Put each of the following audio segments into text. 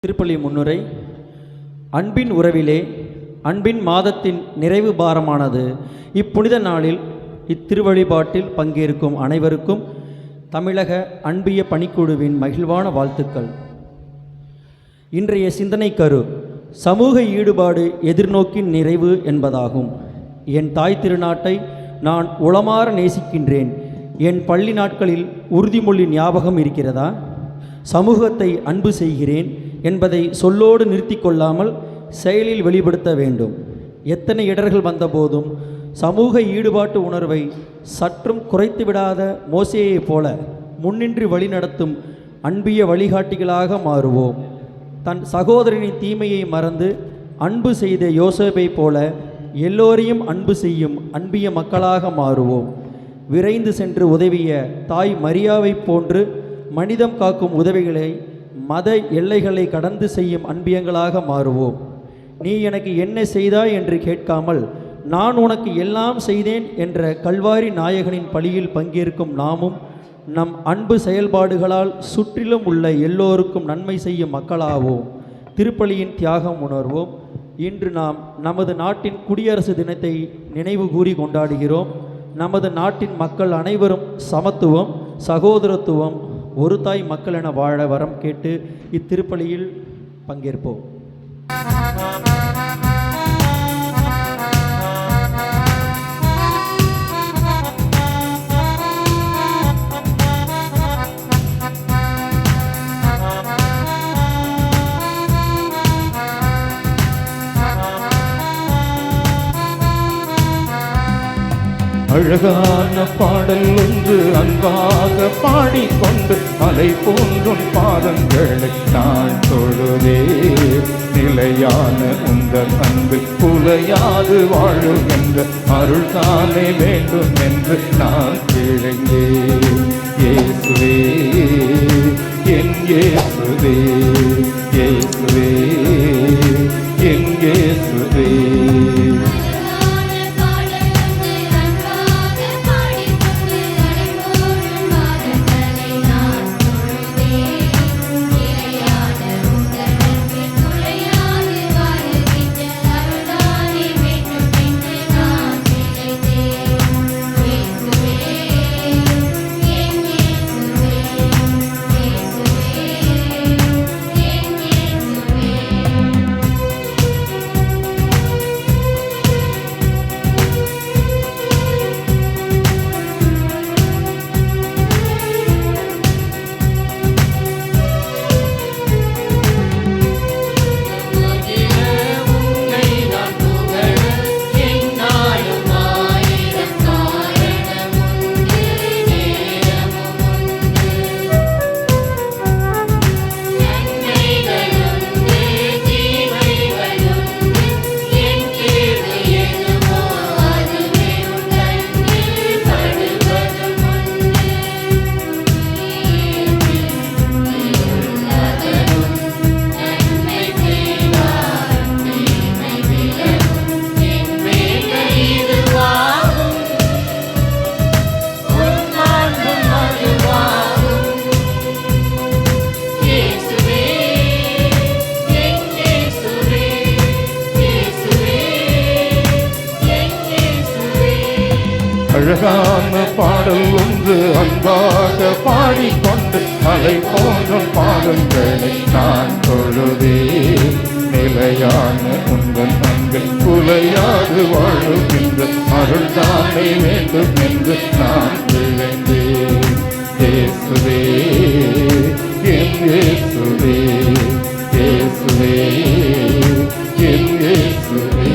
திருப்பலி முன்னுரை. அன்பின் உறவிலே அன்பின் மாதத்தின் நிறைவு பாரமானது இப்புனித நாளில் இத்திருவழிபாட்டில் பங்கேற்கும் அனைவருக்கும் தமிழக அன்பிய பணிக்குழுவின் மகிழ்வான வாழ்த்துக்கள். இன்றைய சிந்தனை கரு சமூக ஈடுபாடு எதிர்நோக்கின் நிறைவு என்பதாகும். என் தாய் திருநாட்டை நான் உளமாற நேசிக்கின்றேன். என் பள்ளி நாட்களில் உறுதிமொழி ஞாபகம் இருக்கிறதா? சமூகத்தை அன்பு செய்கிறேன் என்பதை சொல்லோடு நிறுத்தி கொள்ளாமல் செயலில் வெளிப்படுத்த வேண்டும். எத்தனை இடர்கள் வந்தபோதும் சமூக ஈடுபாட்டு உணர்வை சற்றும் குறைத்துவிடாத மோசேயைப் போல முன்னின்று வழிநடத்தும் அன்பிய வழிகாட்டிகளாக மாறுவோம். தன் சகோதரனின் தீமையை மறந்து அன்பு செய்த யோசேப்பை போல எல்லோரையும் அன்பு செய்யும் அன்பிய மக்களாக மாறுவோம். விரைந்து சென்று உதவிய தாய் மரியாவை போன்று மனிதம் காக்கும் உதவிகளை மத எல்லைகளை கடந்து செய்யும் அன்பியங்களாக மாறுவோம். நீ எனக்கு என்ன செய்தாய் என்று கேட்காமல் நான் உனக்கு எல்லாம் செய்தேன் என்ற கல்வாரி நாயகனின் பலியில் பங்கேற்கும் நாமும் நம் அன்பு செயல்பாடுகளால் சுற்றிலும் உள்ள எல்லோருக்கும் நன்மை செய்யும் மக்களாவோம். திருப்பலியின் தியாகம் உணர்வோம். இன்று நாம் நமது நாட்டின் குடியரசு தினத்தை நினைவு கூறி கொண்டாடுகிறோம். நமது நாட்டின் மக்கள் அனைவரும் சமத்துவம், சகோதரத்துவம், ஒரு தாய் மக்கள் என வாழ வரம் கேட்டு இத்திருப்பலியில் பங்கேற்போம். அழகான பாடல் ஒன்று அன்பாக பாடிக்கொண்டு அலை போன்றும் பாதங்களை நான் தொழுதே. நிலையான உங்கள் அன்பில் குலையாது வாழுகின்ற அருள் தானே வேண்டும் என்று நான் இழைந்தேன். இயேசுவே என் இயேசுவே, இயேசுவே என் இயேசுவே. அழகான பாடல் ஒன்று அன்பாக பாடிக்கொண்டு அலை போன்ற பாதங்களை நான் தொழுதே. நிலையான உங்கள் அன்பில் குலையாது வாழுகின்ற அருள் தானே வேண்டும் என்று நான் இழைந்தேன். இயேசுவே என் இயேசுவே, இயேசுவே என் இயேசுவே.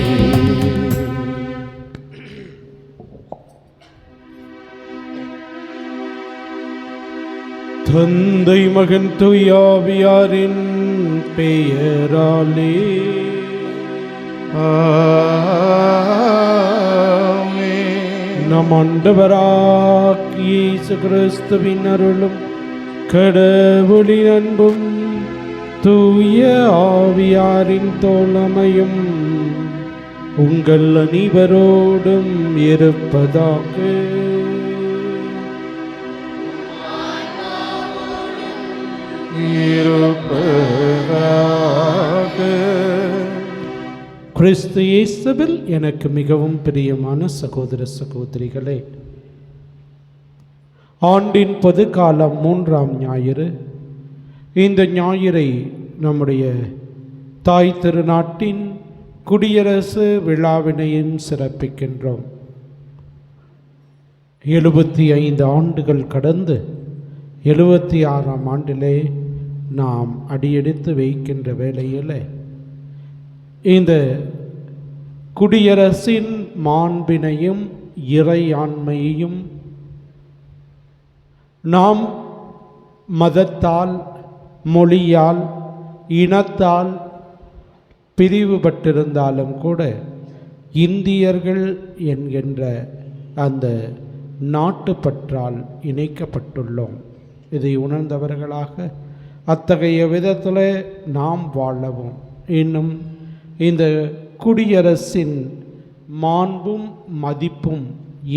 தந்தை மகன் தூயாவியாரின் பெயராலே ஆமென். நம் ஆண்டவராகிய இயேசு கிறிஸ்துவின் அருளும் கடவுளின் அன்பும் தூய ஆவியாரின் தோழமையும் உங்கள் அனைவரோடும் இருப்பதாக. இருப்பதாக. கிறிஸ்து இயேசுவில் எனக்கு மிகவும் பிரியமான சகோதர சகோதரிகளே, ஆண்டின் பொதுக்காலம் 3ஆம் ஞாயிறு. இந்த ஞாயிறை நம்முடைய தாய் திருநாட்டின் குடியரசு விழாவினையும் சிறப்பிக்கின்றோம். 75 ஆண்டுகள் கடந்து 76ஆம் ஆண்டிலே நாம் அடியெடுத்து வைக்கின்ற வேளையில் இந்த குடியரசின் மாண்பினையும் இறையாண்மையையும் நாம் மதத்தால், மொழியால், இனத்தால் பிரிவுபட்டிருந்தாலும் கூட இந்தியர்கள் என்கின்ற அந்த நாட்டுப்பற்றால் இணைக்கப்பட்டுள்ளோம். இதை உணர்ந்தவர்களாக அத்தகைய விதத்தில் நாம் வாழவும், இன்னும் இந்த குடியரசின் மாண்பும் மதிப்பும்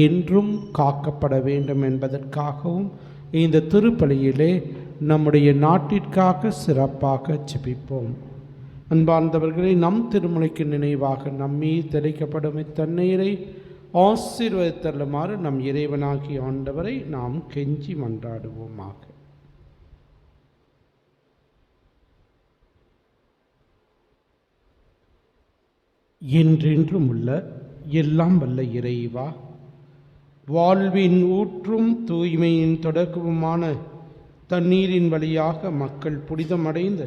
என்றும் காக்கப்பட வேண்டும் என்பதற்காகவும் இந்த திருப்பலியிலே நம்முடைய நாட்டிற்காக சிறப்பாக ஜெபிப்போம். அன்பார்ந்தவர்களை, நம் திருமுலைக்கு நினைவாக நம்மீது தெளிக்கப்படும் இத்தண்ணீரை ஆசீர்வதித்தருளுமாறு நம் இறைவனாகிய ஆண்டவரை நாம் கெஞ்சி மன்றாடுவோமாக. என்றென்றும் உள்ள எல்லாம் வல்ல இறைவா, வாழ்வின் ஊற்றும் தூய்மையின் தொடக்கமுமான தண்ணீரின் வழியாக மக்கள் புனிதமடைந்த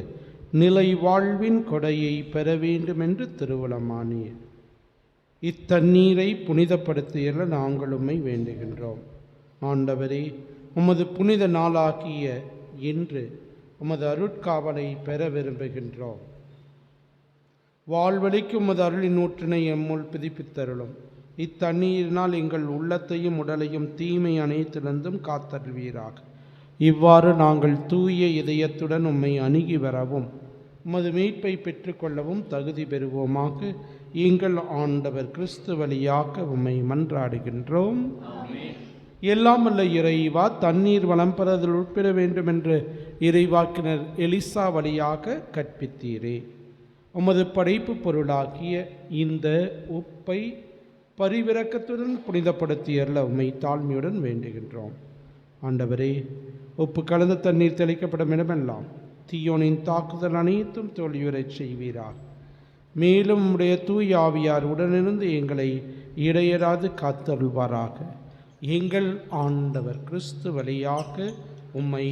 நிலை வாழ்வின் கொடையை பெற வேண்டும் என்று திருவுளமானீர். இத்தண்ணீரை புனிதப்படுத்தியல நாங்கள் உம்மை வேண்டுகின்றோம். ஆண்டவரே, உமது புனித நாளாகிய இன்று உமது அருட்காவலை பெற விரும்புகின்றோம். வாழ்வழிக்கு உமது அருளின் ஊற்றினை எம்முள் புதுப்பித்தருளும். இத்தண்ணீரினால் எங்கள் உள்ளத்தையும் உடலையும் தீமை அனைத்திலிருந்தும் காத்தருள்வீராக. இவ்வாறு நாங்கள் தூய இதயத்துடன் உம்மை அணுகி வரவும் உமது மீட்பை பெற்றுக்கொள்ளவும் தகுதி பெறுவோமாக. எங்கள் ஆண்டவர் கிறிஸ்து வழியாக உம்மை மன்றாடுகின்றோம். எல்லாம் வல்ல இறைவா, தண்ணீர் வளம் பெறுவதில் உட்பெற வேண்டும் என்று இறைவாக்கினர் எலிசா வழியாக கற்பித்தீரே. உமது படைப்பு பொருளாகிய இந்த உப்பை பரிவிரக்கத்துடன் புனிதப்படுத்தியல்ல உம்மை தாழ்மையுடன் வேண்டுகின்றோம். ஆண்டவரே, உப்பு கலந்த தண்ணீர் தெளிக்கப்படும் இடமெல்லாம் தீயோனின் தாக்குதல் அனைத்தும் தோல்வியுறச் செய்வீராக. மேலும் உம்முடைய தூய ஆவியார் உடனிருந்து எங்களை இடையராது காத்தருள்வாராக. எங்கள் ஆண்டவர் கிறிஸ்து வழியாக உம்மை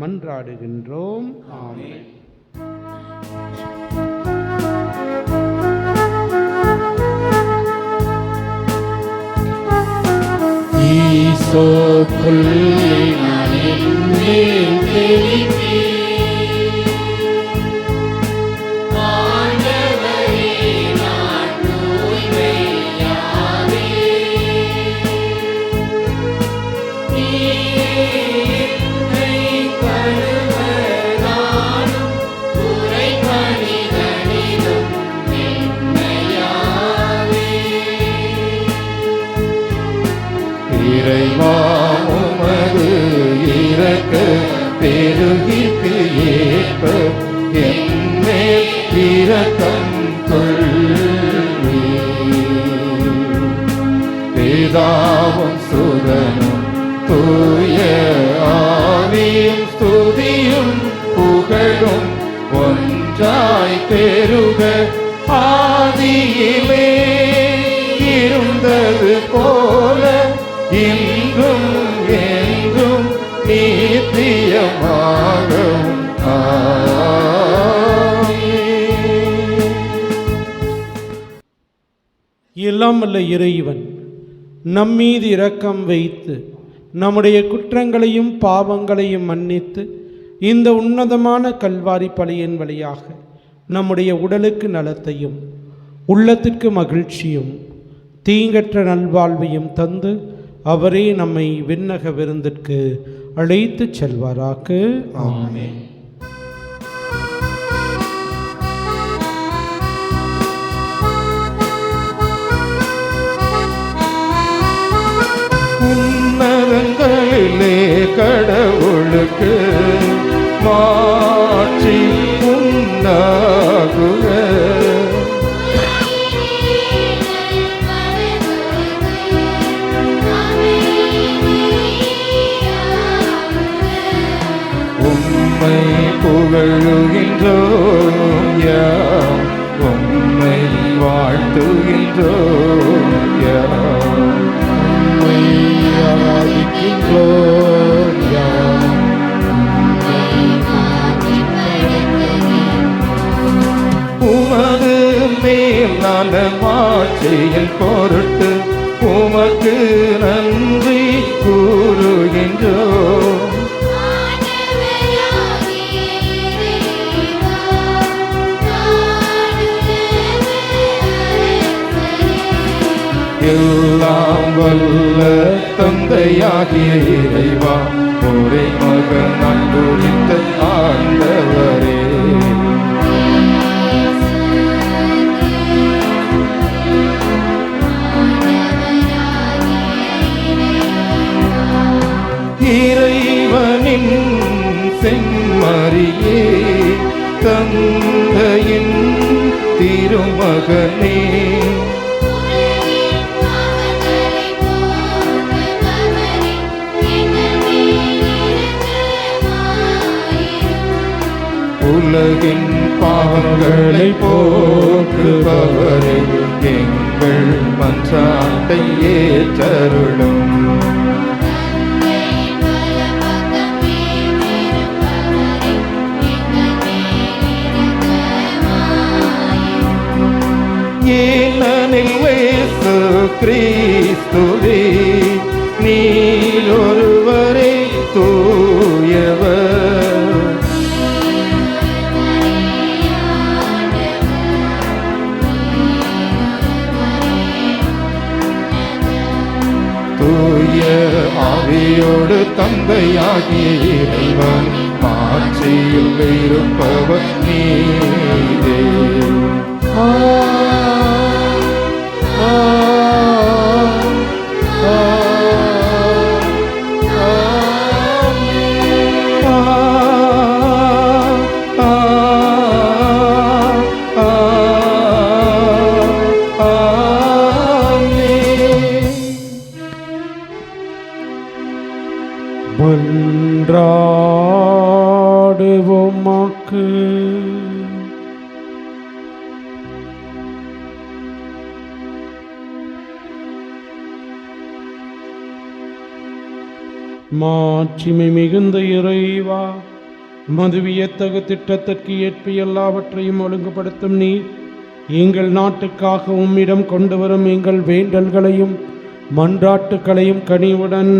மன்றாடுகின்றோம். ஆமென். ஈசோ புல்லின் மேல் தெளிப்பீர், இறைவா உமது இரக்க பெருகிற்கு ஏற்ப என்மேல் இரக்கம் கொள்வீர். பிதாவும் சுதனும் தூய ஆவியும் ஸ்துதியும் புகழும் ஒன்றாய் பெருக ஆதியிலே இருந்தது போல இன்றும் என்றும் நித்தியமாகும். எல்லாம் வல்ல இறைவன் நம்மீது இரக்கம் வைத்து நம்முடைய குற்றங்களையும் பாவங்களையும் மன்னித்து இந்த உன்னதமான கல்வாரி பலியின் வழியாக நம்முடைய உடலுக்கு நலத்தையும் உள்ளத்திற்கு மகிழ்ச்சியும் தீங்கற்ற நல்வாழ்வையும் தந்து அவரே நம்மை விண்ணக விருந்திற்கு அழைத்துச் செல்வாராக. ஆமென். உன்னதங்களிலே கடவுளுக்கு மாட்சி உண்டாகுக. Gloria. உம்மை ஆராதிக்கின்றோம் யாம். உமது மேலான மாட்சியின் பொருட்டு உமக்கு நன்றி கூறுகின்றோம். எல்லாம் வல்ல தந்தையாகிய இறைவா, ஒரே மகன் அன்புரித்த ஆண்டவரே, இறைவனின் செம்மறியே, தந்தையின் திருமகனே, உலகின் பாவங்களை போக்குபவரே, எங்கள் மன்றாட்டை ஏற்றருளும். ஏனெனில் இயேசு கிறிஸ்துவே, நீர் ஒருவரே தூயவர், தூய ஆவியோடு தந்தையாகிய இறைவன் மாட்சியில் இருப்பவர் நீரே. மன்றாடுவோமாக்கு. மாட்சிமை மிகுந்த இறைவா, மதுவியத்தகு திட்டத்திற்கு ஏற்ப எல்லாவற்றையும் ஒழுங்குபடுத்தும் நீர், எங்கள் நாட்டுக்காக உம்மிடம் கொண்டு வரும் எங்கள் வேண்டல்களையும் மன்றாட்டுக்களையும் கனிவுடன்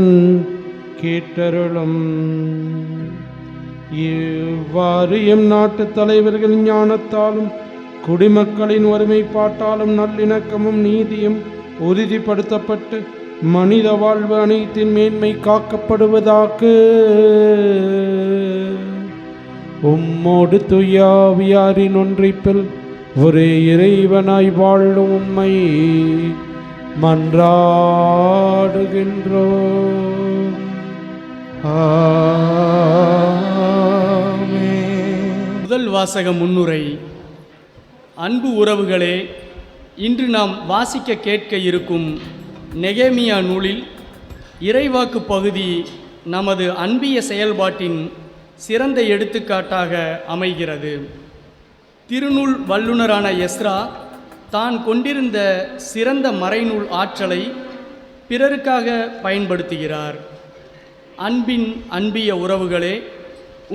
கேட்டருளும். இவ்வாறு எம் நாட்டு தலைவர்கள் ஞானத்தாலும் குடிமக்களின் ஒருமைப்பாட்டாலும் நல்லிணக்கமும் நீதியும் உறுதிப்படுத்தப்பட்டு மனித வாழ்வு அனைத்தின் மேன்மை காக்கப்படுவதாக. உம்மோடு துயாவியாரின் ஒன்றிப்பில் ஒரே இறைவனாய் வாழும் உம்மை மன்றாடுகின்றோம். முதல் வாசக முன்னுரை. அன்பு உறவுகளே, இன்று நாம் வாசிக்க கேட்க இருக்கும் நெகேமியா நூலில் இறைவாக்கு பகுதி நமது அன்பிய செயல்பாட்டின் சிறந்த எடுத்துக்காட்டாக அமைகிறது. திருநூல் வல்லுனரான எஸ்ரா தான் கொண்டிருந்த சிறந்த மறைநூல் ஆற்றலை பிறருக்காக பயன்படுத்துகிறார். அன்பின் அன்பிய உறவுகளே,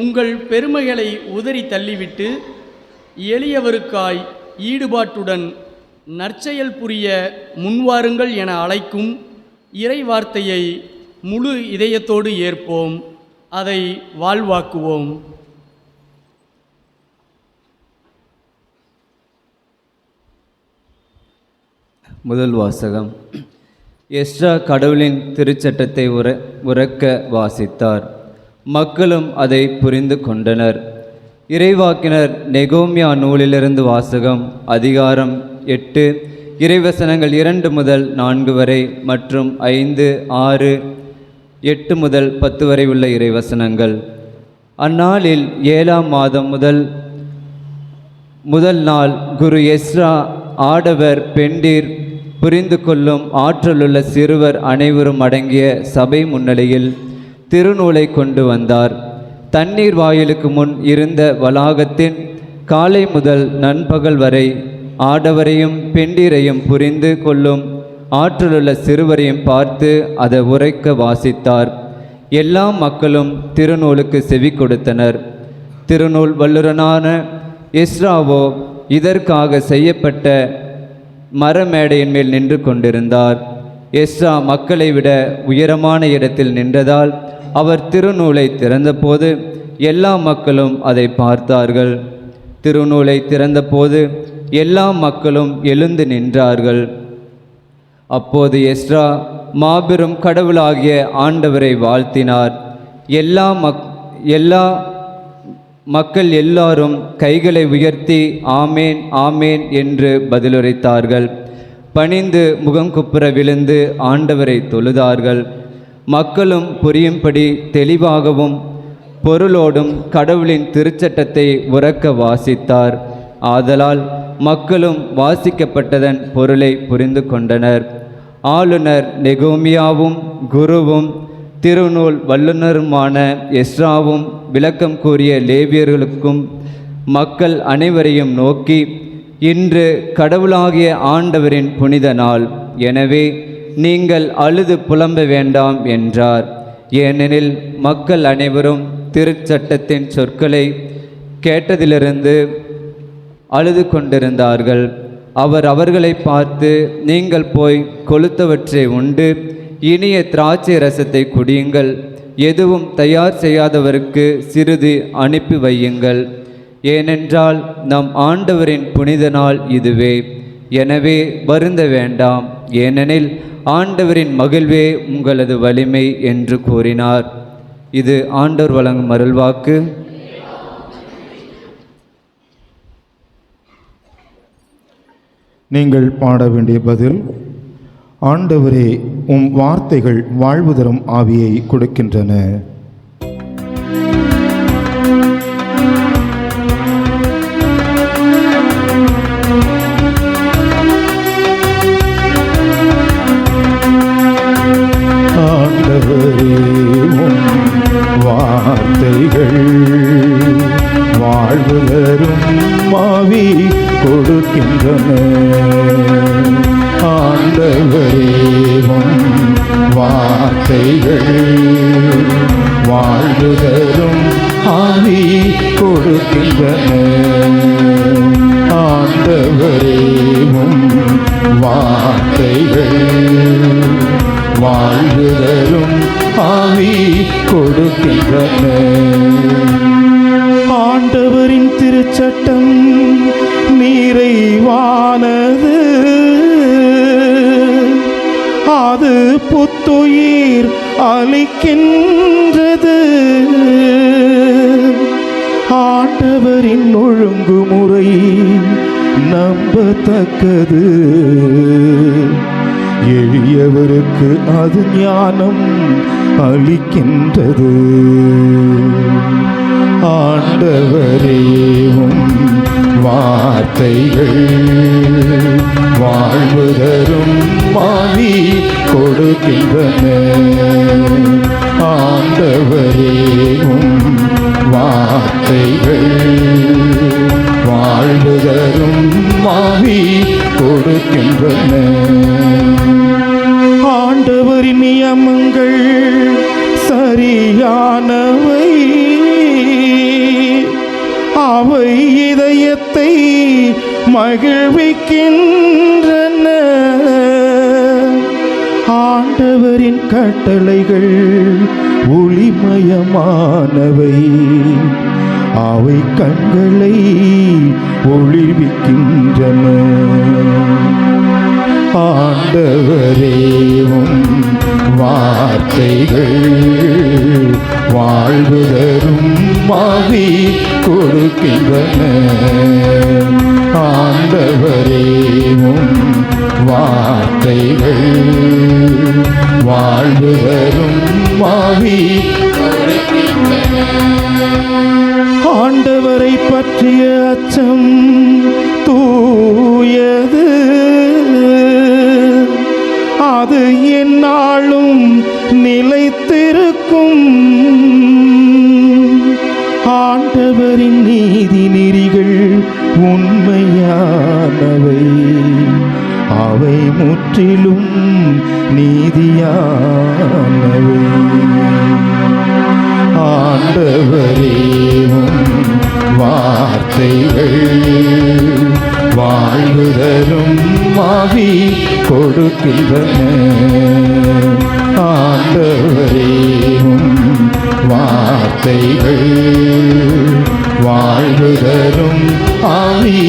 உங்கள் பெருமைகளை உதறி தள்ளிவிட்டு எளியவருக்காய் ஈடுபாட்டுடன் நற்செயல் புரிய முன்வாருங்கள் என அழைக்கும் இறை வார்த்தையை முழு இதயத்தோடு ஏற்போம், அதை வாழ்வாக்குவோம். முதல் வாசகம். எஸ்ரா கடவுளின் திருச்சட்டத்தை உரக்க வாசித்தார். மக்களும் அதை புரிந்து கொண்டனர். இறைவாக்கினர் நெகோமியா நூலிலிருந்து வாசகம். அதிகாரம் 8, இறைவசனங்கள் 2 முதல் 4 வரை மற்றும் 5, 6, 8 முதல் 10 வரை உள்ள இறைவசனங்கள். அந்நாளில் 7ஆம் மாதம் முதல் நாள் குரு எஸ்ரா ஆடவர் பெண்டீர் புரிந்து கொள்ளும் ஆற்றலுள்ள சிறுவர் அனைவரும் அடங்கிய சபை முன்னிலையில் திருநூலை கொண்டு வந்தார். தண்ணீர் வாயிலுக்கு முன் இருந்த வளாகத்தின் காலை முதல் நண்பகல் வரை ஆடவரையும் பெண்டிரையும் புரிந்து கொள்ளும் ஆற்றலுள்ள சிறுவரையும் பார்த்து அதை உரைக்க வாசித்தார். எல்லா மக்களும் திருநூலுக்கு செவி கொடுத்தனர். திருநூல் வல்லுரனான எஸ்ராவோ இதற்காக செய்யப்பட்ட மரமேடையின் மேல் நின்று கொண்டிருந்தார். எஸ்ரா மக்களை விட உயரமான இடத்தில் நின்றதால் அவர் திருநூலை திறந்தபோது எல்லா மக்களும் அதை பார்த்தார்கள். திருநூலை திறந்தபோது எல்லா மக்களும் எழுந்து நின்றார்கள். அப்போது எஸ்ரா மாபெரும் கடவுளாகிய ஆண்டவரை வாழ்த்தினார். எல்லா மக்கள் எல்லாரும் கைகளை உயர்த்தி ஆமேன் ஆமேன் என்று பதிலுரைத்தார்கள். பணிந்து முகங்குப்புற விழுந்து ஆண்டவரை தொழுதார்கள். மக்களும் புரியும்படி தெளிவாகவும் பொருளோடும் கடவுளின் திருச்சட்டத்தை உரக்க வாசித்தார். ஆதலால் மக்களும் வாசிக்கப்பட்டதன் பொருளை புரிந்து கொண்டனர். ஆளுநர் நெகோமியாவும் குருவும் திருநூல் வல்லுநருமான எஸ்ராவும் விளக்கம் கூறிய லேவியர்களுக்கும் மக்கள் அனைவரையும் நோக்கி, இன்று கடவுளாகிய ஆண்டவரின் புனித நாள், எனவே நீங்கள் அழுது புலம்ப வேண்டாம் என்றார். ஏனெனில் மக்கள் அனைவரும் திருச்சட்டத்தின் சொற்களை கேட்டதிலிருந்து அழுது கொண்டிருந்தார்கள். அவர் அவர்களை பார்த்து, நீங்கள் போய் கொழுத்தவற்றை உண்டு இனிய திராட்சை ரசத்தை குடியுங்கள், எதுவும் தயார் செய்யாதவருக்கு சிறிது அனுப்பி வையுங்கள், ஏனென்றால் நம் ஆண்டவரின் புனித நாள் இதுவே. எனவே வருந்த வேண்டாம், ஏனெனில் ஆண்டவரின் மகிழ்வே உங்களது வலிமை என்று கூறினார். இது ஆண்டவர் வழங்கும் அருள்வாக்கு. நீங்கள் பாட வேண்டிய பதில்: ஆண்டவரே, உம் வார்த்தைகள் வாழ்வு தரும் ஆவியை கொடுக்கின்றன. ஆண்டவரே, உம் வார்த்தைகள் வாழ்வு தரும் ஆவி கொடுக்கின்றன. ஆண்டவரே, உம் வார்த்தைகள் வாழ்வு தரும் ஆவி கொடுக்கின்றன. ஆண்டவரே, உம் வார்த்தைகள் வாழ்வு தரும் ஆவி கொடுக்கின்றன. ஆண்டவரின் திருச்சட்டம் நிறைவானது, அது புத்துயிர் அளிக்கின்றது. ஆண்டவரின் ஒழுங்குமுறை நம்பத்தக்கது, எளியவருக்கு அது ஞானம் அளிக்கின்றது. ஆண்டவரே, உம் வார்த்தைகள் வாழ்வு தரும் ஆவி கொடுக்கின்றன. ஆண்டவரே, உம் வார்த்தைகள் வாழ்வு தரும் ஆவி கொடுக்கின்றன. ஆண்டவரின் நியமங்கள் சரியானவை, அவை இதயத்தை மகிழ்விக்கின்றன. ஆண்டவரின் கட்டளைகள் ஒளிமயமானவை, அவை கண்களை ஒளிவிக்கின்றன. ஆண்டவரே, உம் வார்த்தைகள் வாழ்வு தரும் ஆவி கொடுக்கின்றன. ஆண்டவரே, உம் வார்த்தைகள் வாழ்வு தரும் ஆவி கொடுக்கின்றன. ஆண்டவரை பற்றிய அச்சம் தூயது, அது எந்நாளும் நிலைத்திருக்கும். ஆண்டவரின் நீதி நெறிகள் உண்மையானவை, அவை முற்றிலும் நீதியானவை. ஆண்டவரே, உம் வார்த்தைகள் வாழ்வு தரும் ஆவி கொடுக்கின்றன. ஆண்டவரே, உம் வார்த்தைகள் வாழ்வு தரும் ஆவி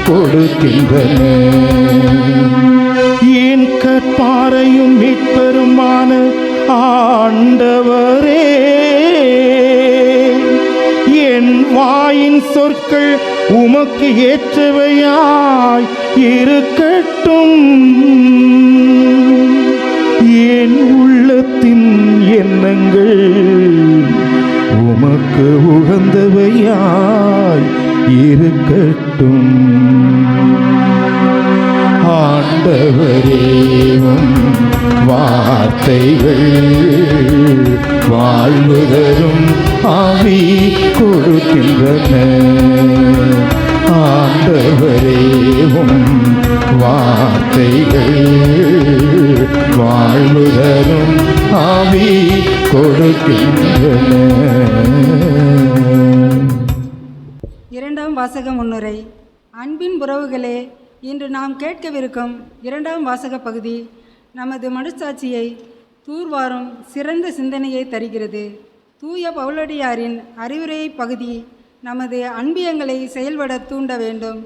கொடுக்கின்றன. என் கற்பாரையும் மீட்பெருமான ஆண்டவரே, என் வாயின் சொற்கள் உமக்கு ஏற்றவையாய் இருக்கட்டும். என் உள்ளத்தின் எண்ணங்கள் உமக்கு உகந்தவையாய் இருக்கட்டும். ஆண்டவரே, உம் வார்த்தைகள் வாழ்வு தரும் ஆவி கொடுக்கின்றன. ஆண்டவரே, உம் வார்த்தைகள் வாழ்வு தரும் ஆவி கொடுக்கின்றன. இரண்டாம் வாசக முன்னுரை. அன்பின் உறவுகளே, இன்று நாம் கேட்கவிருக்கும் இரண்டாம் வாசக பகுதி நமது மனசாட்சியை தூர்வாரும் சிறந்த சிந்தனையை தருகிறது. தூய பவுலடியாரின் அறிவுரை பகுதி நமது அன்பியங்களை செயல்பட தூண்ட வேண்டும்.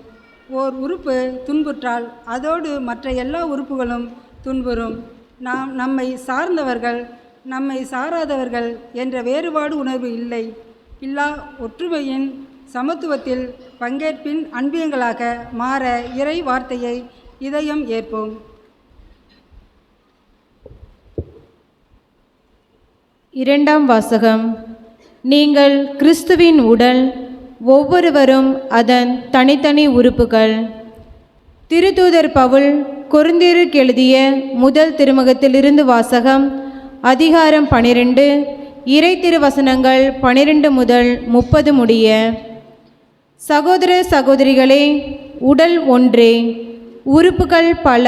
ஓர் உறுப்பு துன்புற்றால் அதோடு மற்ற எல்லா உறுப்புகளும் துன்புறும். நாம் நம்மை சார்ந்தவர்கள், நம்மை சாராதவர்கள் என்ற வேறுபாடு உணர்வு இல்லா ஒற்றுமையின் சமத்துவத்தில் பங்கேற்பின் அன்பியங்களாக மாற இறை வார்த்தையை இதயம் ஏற்போம். இரண்டாம் வாசகம். நீங்கள் கிறிஸ்துவின் உடல், ஒவ்வொருவரும் அதன் தனித்தனி உறுப்புகள். திருத்தூதர் பவுல் கொரிந்தியருக்கு எழுதிய முதல் திருமுகத்திலிருந்து வாசகம். அதிகாரம் 12, இறை திருவசனங்கள் 12 முதல் 30 முடிய. சகோதர சகோதரிகளே, உடல் ஒன்றே, உறுப்புகள் பல.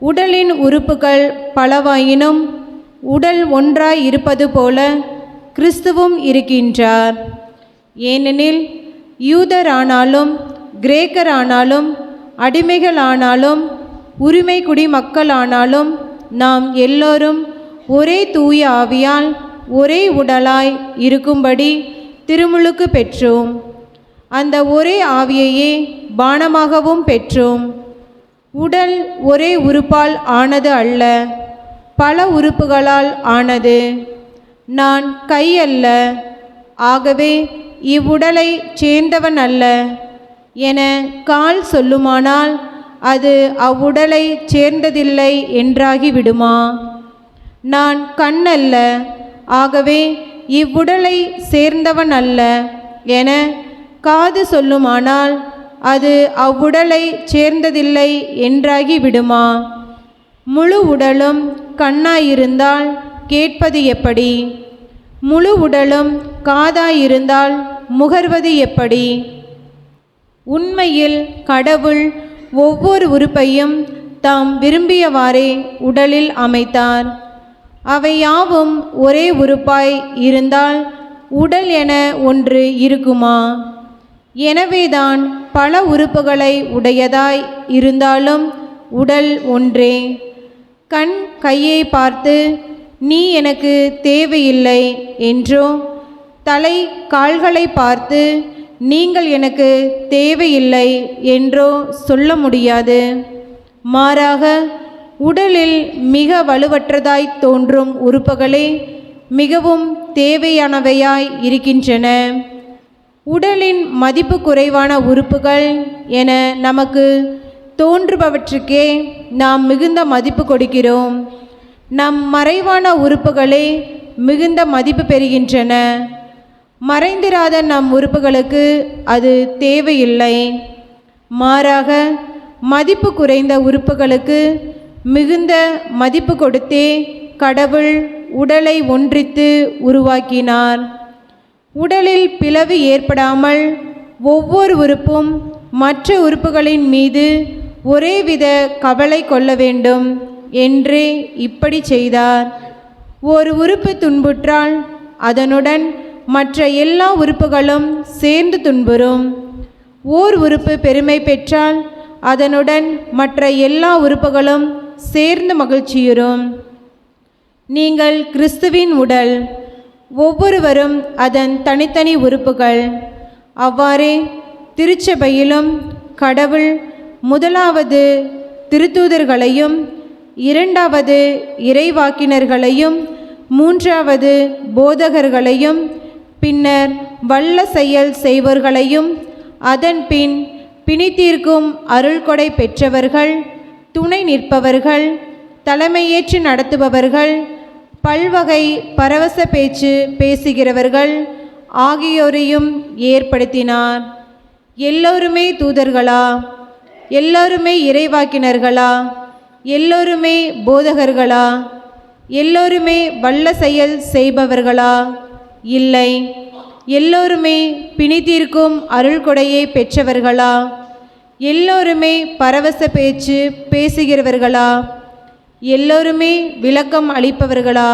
உடலின் உறுப்புகள் பலவாயினும் உடல் ஒன்றாய் இருப்பது போல கிறிஸ்துவும் இருக்கின்றார். ஏனெனில் யூதரானாலும் கிரேக்கரானாலும் அடிமைகளானாலும் உரிமை குடிமக்களானாலும் நாம் எல்லோரும் ஒரே தூய ஆவியால் ஒரே உடலாய் இருக்கும்படி திருமுழுக்கு பெற்றோம். அந்த ஒரே ஆவியையே பானமாகவும் பெற்றோம். உடல் ஒரே உறுப்பால் ஆனது அல்ல, பல உறுப்புகளால் ஆனது. நான் கை அல்ல, ஆகவே இவ்வுடலை சேர்ந்தவன் அல்ல என கால் சொல்லுமானால் அது அவ்வுடலை சேர்ந்ததில்லை என்றாகிவிடுமா? நான் கண் அல்ல, ஆகவே இவ்வுடலை சேர்ந்தவன் அல்ல என காது சொல்லுமானால் அது அவ்வுடலை சேர்ந்ததில்லை என்றாகிவிடுமா? முழு உடலும் கண்ணாயிருந்தால் கேட்பது எப்படி? முழு உடலும் காதாயிருந்தால் முகர்வது எப்படி? உண்மையில் கடவுள் ஒவ்வொரு உறுப்பையும் தாம் விரும்பியவாறே உடலில் அமைத்தார். அவை யாவும் ஒரே உறுப்பாய் இருந்தால் உடல் என ஒன்று இருக்குமா? எனவேதான் பல உறுப்புகளை உடையதாய் இருந்தாலும் உடல் ஒன்றே. கண் கையை பார்த்து நீ எனக்கு தேவையில்லை என்றோ, தலை கால்களை பார்த்து நீங்கள் எனக்கு தேவையில்லை என்றோ சொல்ல முடியாது. மாறாக உடலில் மிக வலுவற்றதாய் தோன்றும் உறுப்புகளே மிகவும் தேவையானவையாய் இருக்கின்றன. உடலின் மதிப்பு குறைவான உறுப்புகள் என நமக்கு தோன்றுபவற்றுக்கே நாம் மிகுந்த மதிப்பு கொடுக்கிறோம். நம் மறைவான உறுப்புகளே மிகுந்த மதிப்பு பெறுகின்றன. மறைந்திராத நம் உறுப்புகளுக்கு அது தேவையில்லை. மாறாக மதிப்பு குறைந்த உறுப்புகளுக்கு மிகுந்த மதிப்பு கொடுத்தே கடவுள் உடலை ஒன்றித்து உருவாக்கினார். உடலில் பிளவு ஏற்படாமல் ஒவ்வொரு உறுப்பும் மற்ற உறுப்புகளின் மீது ஒரேவித கவலை கொள்ள வேண்டும் என்றே இப்படி செய்தார். ஒரு உறுப்பு துன்புற்றால் அதனுடன் மற்ற எல்லா உறுப்புகளும் சேர்ந்து துன்புறும். ஓர் உறுப்பு பெருமை பெற்றால் அதனுடன் மற்ற எல்லா உறுப்புகளும் சேர்ந்து மகிழ்ச்சியுறும். நீங்கள் கிறிஸ்துவின் உடல், ஒவ்வொருவரும் அதன் தனித்தனி உறுப்புகள். அவ்வாறே திருச்சபையிலும் கடவுள் முதலாவது திருத்தூதர்களையும், இரண்டாவது இறைவாக்கினர்களையும், மூன்றாவது போதகர்களையும், பின்னர் வல்ல செயல் செய்வோர்களையும், அதன் பின் பிணித்தீர்க்கும் அருள்கொடை பெற்றவர்கள், துணை நிற்பவர்கள், தலைமையேற்று நடத்துபவர்கள், பல்வகை பரவச பேச்சு பேசுகிறவர்கள் ஆகியோரையும் ஏற்படுத்தினார். எல்லோருமே தூதர்களா? எல்லோருமே இறைவாக்கினர்களா? எல்லோருமே போதகர்களா? எல்லோருமே வல்ல செயல் செய்பவர்களா? இல்லை. எல்லோருமே பிணித்தீர்க்கும் அருள்கொடையை பெற்றவர்களா? எல்லோருமே பரவச பேச்சு பேசுகிறவர்களா? எல்லோருமே விளக்கம் அளிப்பவர்களா?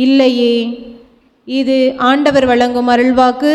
இல்லையே. இது ஆண்டவர் வழங்கும் அருள்வாக்கு.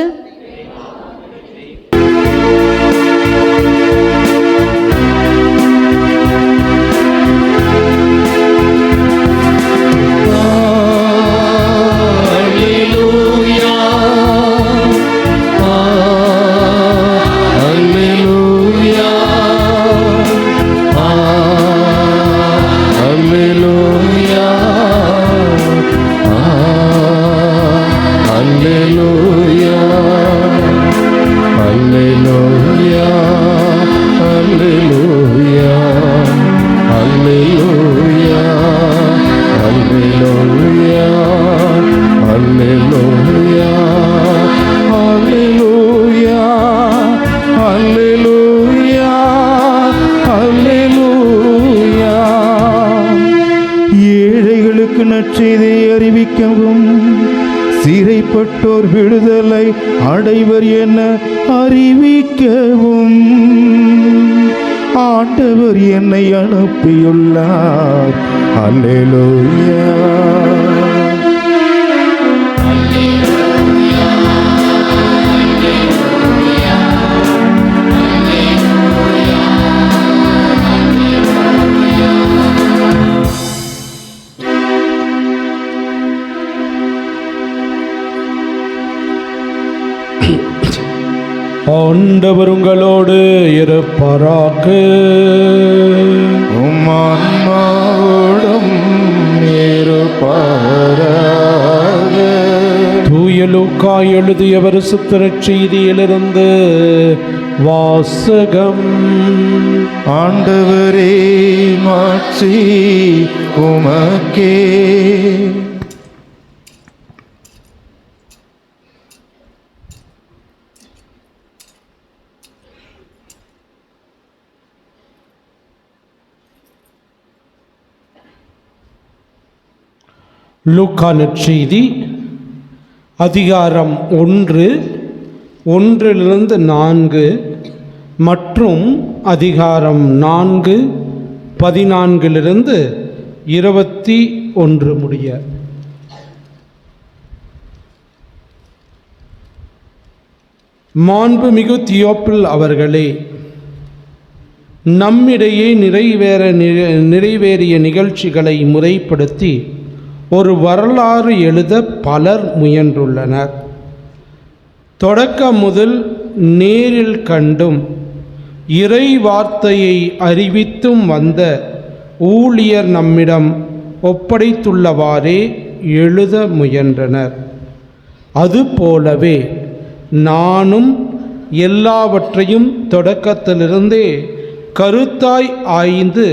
ஏழைகளுக்கு நற்செய்தியை அறிவிக்கவும், சிறைப்பட்டோர் விடுதலை அடைவர் என அறிவிக்கவும் ஆண்டவர் என்னை அனுப்பியுள்ளார். அல்லேலூயா. ஆண்டவர் உங்களோடு இருப்பாராக. உம் ஆன்மாவோடும் இருப்பாராக. தூய லூக்கா எழுதிய பரிசுத்த நற்செய்தியிலிருந்து வாசகம். ஆண்டவரே மாட்சி உமக்கே. லூக்கா நற்செய்தி அதிகாரம் 1, 1 - 4 மற்றும் அதிகாரம் 4, 14 - 21 முடிய. மாண்புமிகு தியோப்பில் அவர்களே, நம்மிடையே நிறைவேறிய நிகழ்ச்சிகளை முறைப்படுத்தி ஒரு வரலாறு எழுத பலர் முயன்றுள்ளனர். தொடக்கம் முதல் நேரில் கண்டும் இறை வார்த்தையை அறிவித்தும் வந்த ஊழியர் நம்மிடம் ஒப்படைத்துள்ளவாறே எழுத முயன்றனர். அதுபோலவே நானும் எல்லாவற்றையும் தொடக்கத்திலிருந்தே கருத்தாய் ஆய்ந்து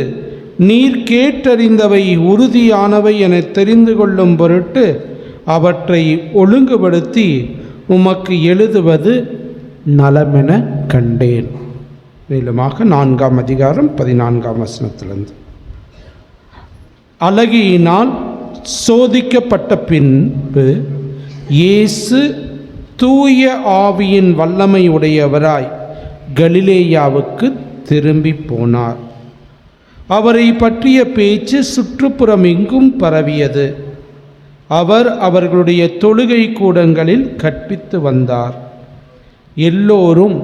நீர் கேட்டறிந்தவை உறுதியானவை என தெரிந்து கொள்ளும் பொருட்டு அவற்றை ஒழுங்குபடுத்தி உமக்கு எழுதுவது நலமென கண்டேன். மேலுமாக 4ஆம் அதிகாரம் 14ஆம் வசனத்திலிருந்து. அழகியினால் சோதிக்கப்பட்ட பின்பு இயேசு தூய ஆவியின் வல்லமை உடையவராய் கலிலேயாவுக்கு திரும்பி போனார். அவரை பற்றிய பேச்சு சுற்றுப்புறம் எங்கும் பரவியது. அவர் அவர்களுடைய தொழுகை கூடங்களில் கற்பித்து வந்தார். எல்லோரும்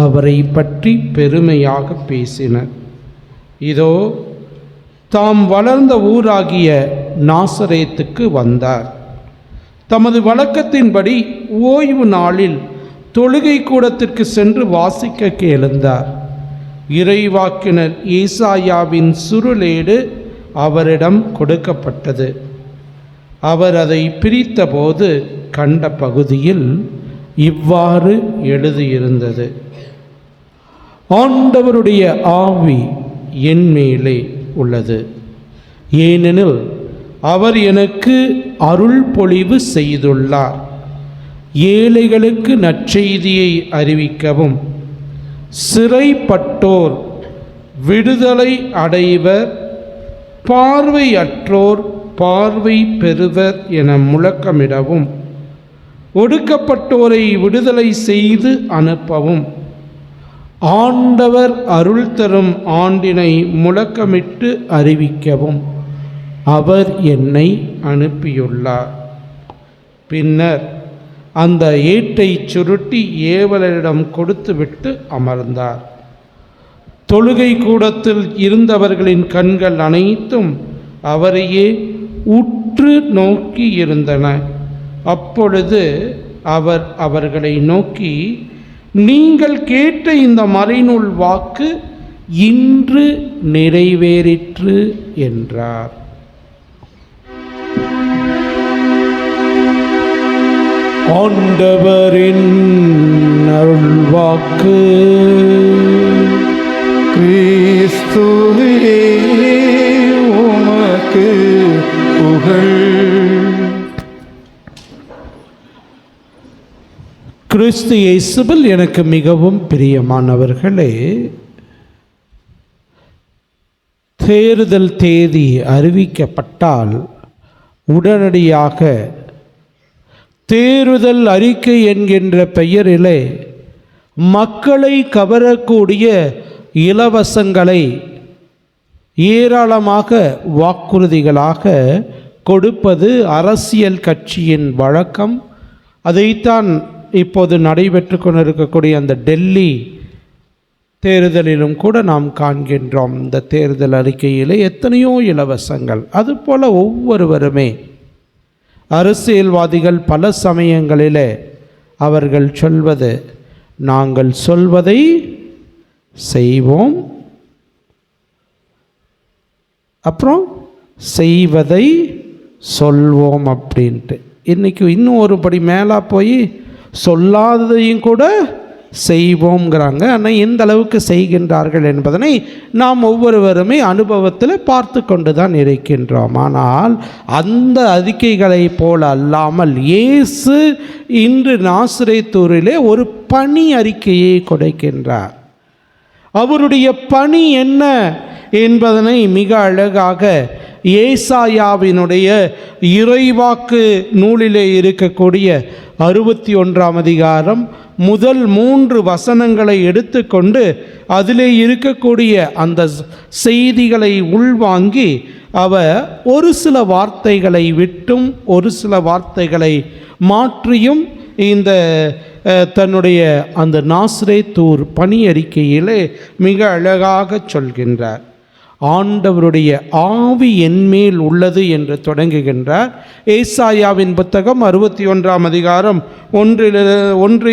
அவரை பற்றி பெருமையாக பேசினர். இதோ தாம் வளர்ந்த ஊராகிய நாசரேத்துக்கு வந்தார். தமது வழக்கத்தின்படி ஓய்வு நாளில் தொழுகை கூடத்திற்கு சென்று வாசிக்க எழுந்தார். இறைவாக்கினர் ஏசாயாவின் சுருளேடு அவரிடம் கொடுக்கப்பட்டது. அவர் அதை பிரித்தபோது கண்ட பகுதியில் இவ்வாறு எழுதியிருந்தது: ஆண்டவருடைய ஆவி என் மேலே உள்ளது, ஏனெனில் அவர் எனக்கு அருள் பொழிவு செய்துள்ளார். ஏழைகளுக்கு நற்செய்தியை அறிவிக்கவும், சிறைப்பட்டோர் விடுதலை அடைவர், பார்வையற்றோர் பார்வை பெறுவர் என முழக்கமிடவும், ஒடுக்கப்பட்டோரை விடுதலை செய்து அனுப்பவும், ஆண்டவர் அருள் தரும் ஆண்டினை முழக்கமிட்டு அறிவிக்கவும் அவர் என்னை அனுப்பியுள்ளார். பின்னர் அந்த ஏட்டை சுருட்டி ஏவலரிடம் கொடுத்துவிட்டு அமர்ந்தார். தொழுகை கூடத்தில் இருந்தவர்களின் கண்கள் அனைத்தும் அவரையே உற்று நோக்கி இருந்தன. அப்பொழுது அவர் அவர்களை நோக்கி, நீங்கள் கேட்ட இந்த மறைநூல் வாக்கு இன்று நிறைவேறிற்று என்றார். ஆண்டவரின் அருள்வாக்கு. கிறிஸ்துவே உமக்கு புகழ். கிறிஸ்து இயேசுவில் எனக்கு மிகவும் பிரியமானவர்களே, தேர்தல் தேதி அறிவிக்கப்பட்டால் உடனடியாக தேர்தல் அறிக்கை என்கின்ற பெயரிலே மக்களை கவரக்கூடிய இலவசங்களை ஏராளமாக வாக்குறுதிகளாக கொடுப்பது அரசியல் கட்சியின் வழக்கம். அதைத்தான் இப்போது நடைபெற்று கொண்டிருக்கக்கூடிய அந்த டெல்லி தேர்தலிலும் கூட நாம் காண்கின்றோம். இந்த தேர்தல் அறிக்கையிலே எத்தனையோ இலவசங்கள். அதுபோல் ஒவ்வொருவருமே அரசியல்வாதிகள் பல சமயங்களிலே அவர்கள் சொல்வது, நாங்கள் சொல்வதை செய்வோம், அப்புறம் செய்வதை சொல்வோம் அப்படின்ட்டு. இன்றைக்கி இன்னும் ஒரு படி மேலே போய் சொல்லாததையும் கூட செய்வோங்கிறாங்க. ஆனால் எந்த அளவுக்கு செய்கின்றார்கள் என்பதனை நாம் ஒவ்வொருவருமே அனுபவத்தில் பார்த்து கொண்டு தான் இருக்கின்றோம். ஆனால் அந்த அறிக்கைகளை போல அல்லாமல் இயேசு இன்று நாசரேத்தூரிலே ஒரு பணி அறிக்கையை கொடுக்கின்றார். அவருடைய பணி என்ன என்பதனை மிக அழகாக ஏசாயாவினுடைய இறைவாக்கு நூலிலே இருக்கக்கூடிய 61ஆம் அதிகாரம் முதல் 3 வசனங்களை எடுத்துக்கொண்டு அதிலே இருக்கக்கூடிய அந்த செய்திகளை உள்வாங்கி அவர் ஒரு சில வார்த்தைகளை விட்டும் ஒரு சில வார்த்தைகளை மாற்றியும் இந்த தன்னுடைய அந்த நாசரேத்தூர் பணி அறிக்கையிலே மிக அழகாக சொல்கின்றார். ஆண்டவருடைய ஆவி என்மேல் உள்ளது என்று தொடங்குகின்றார். ஏசாயாவின் புத்தகம் 61ஆம் அதிகாரம் 1,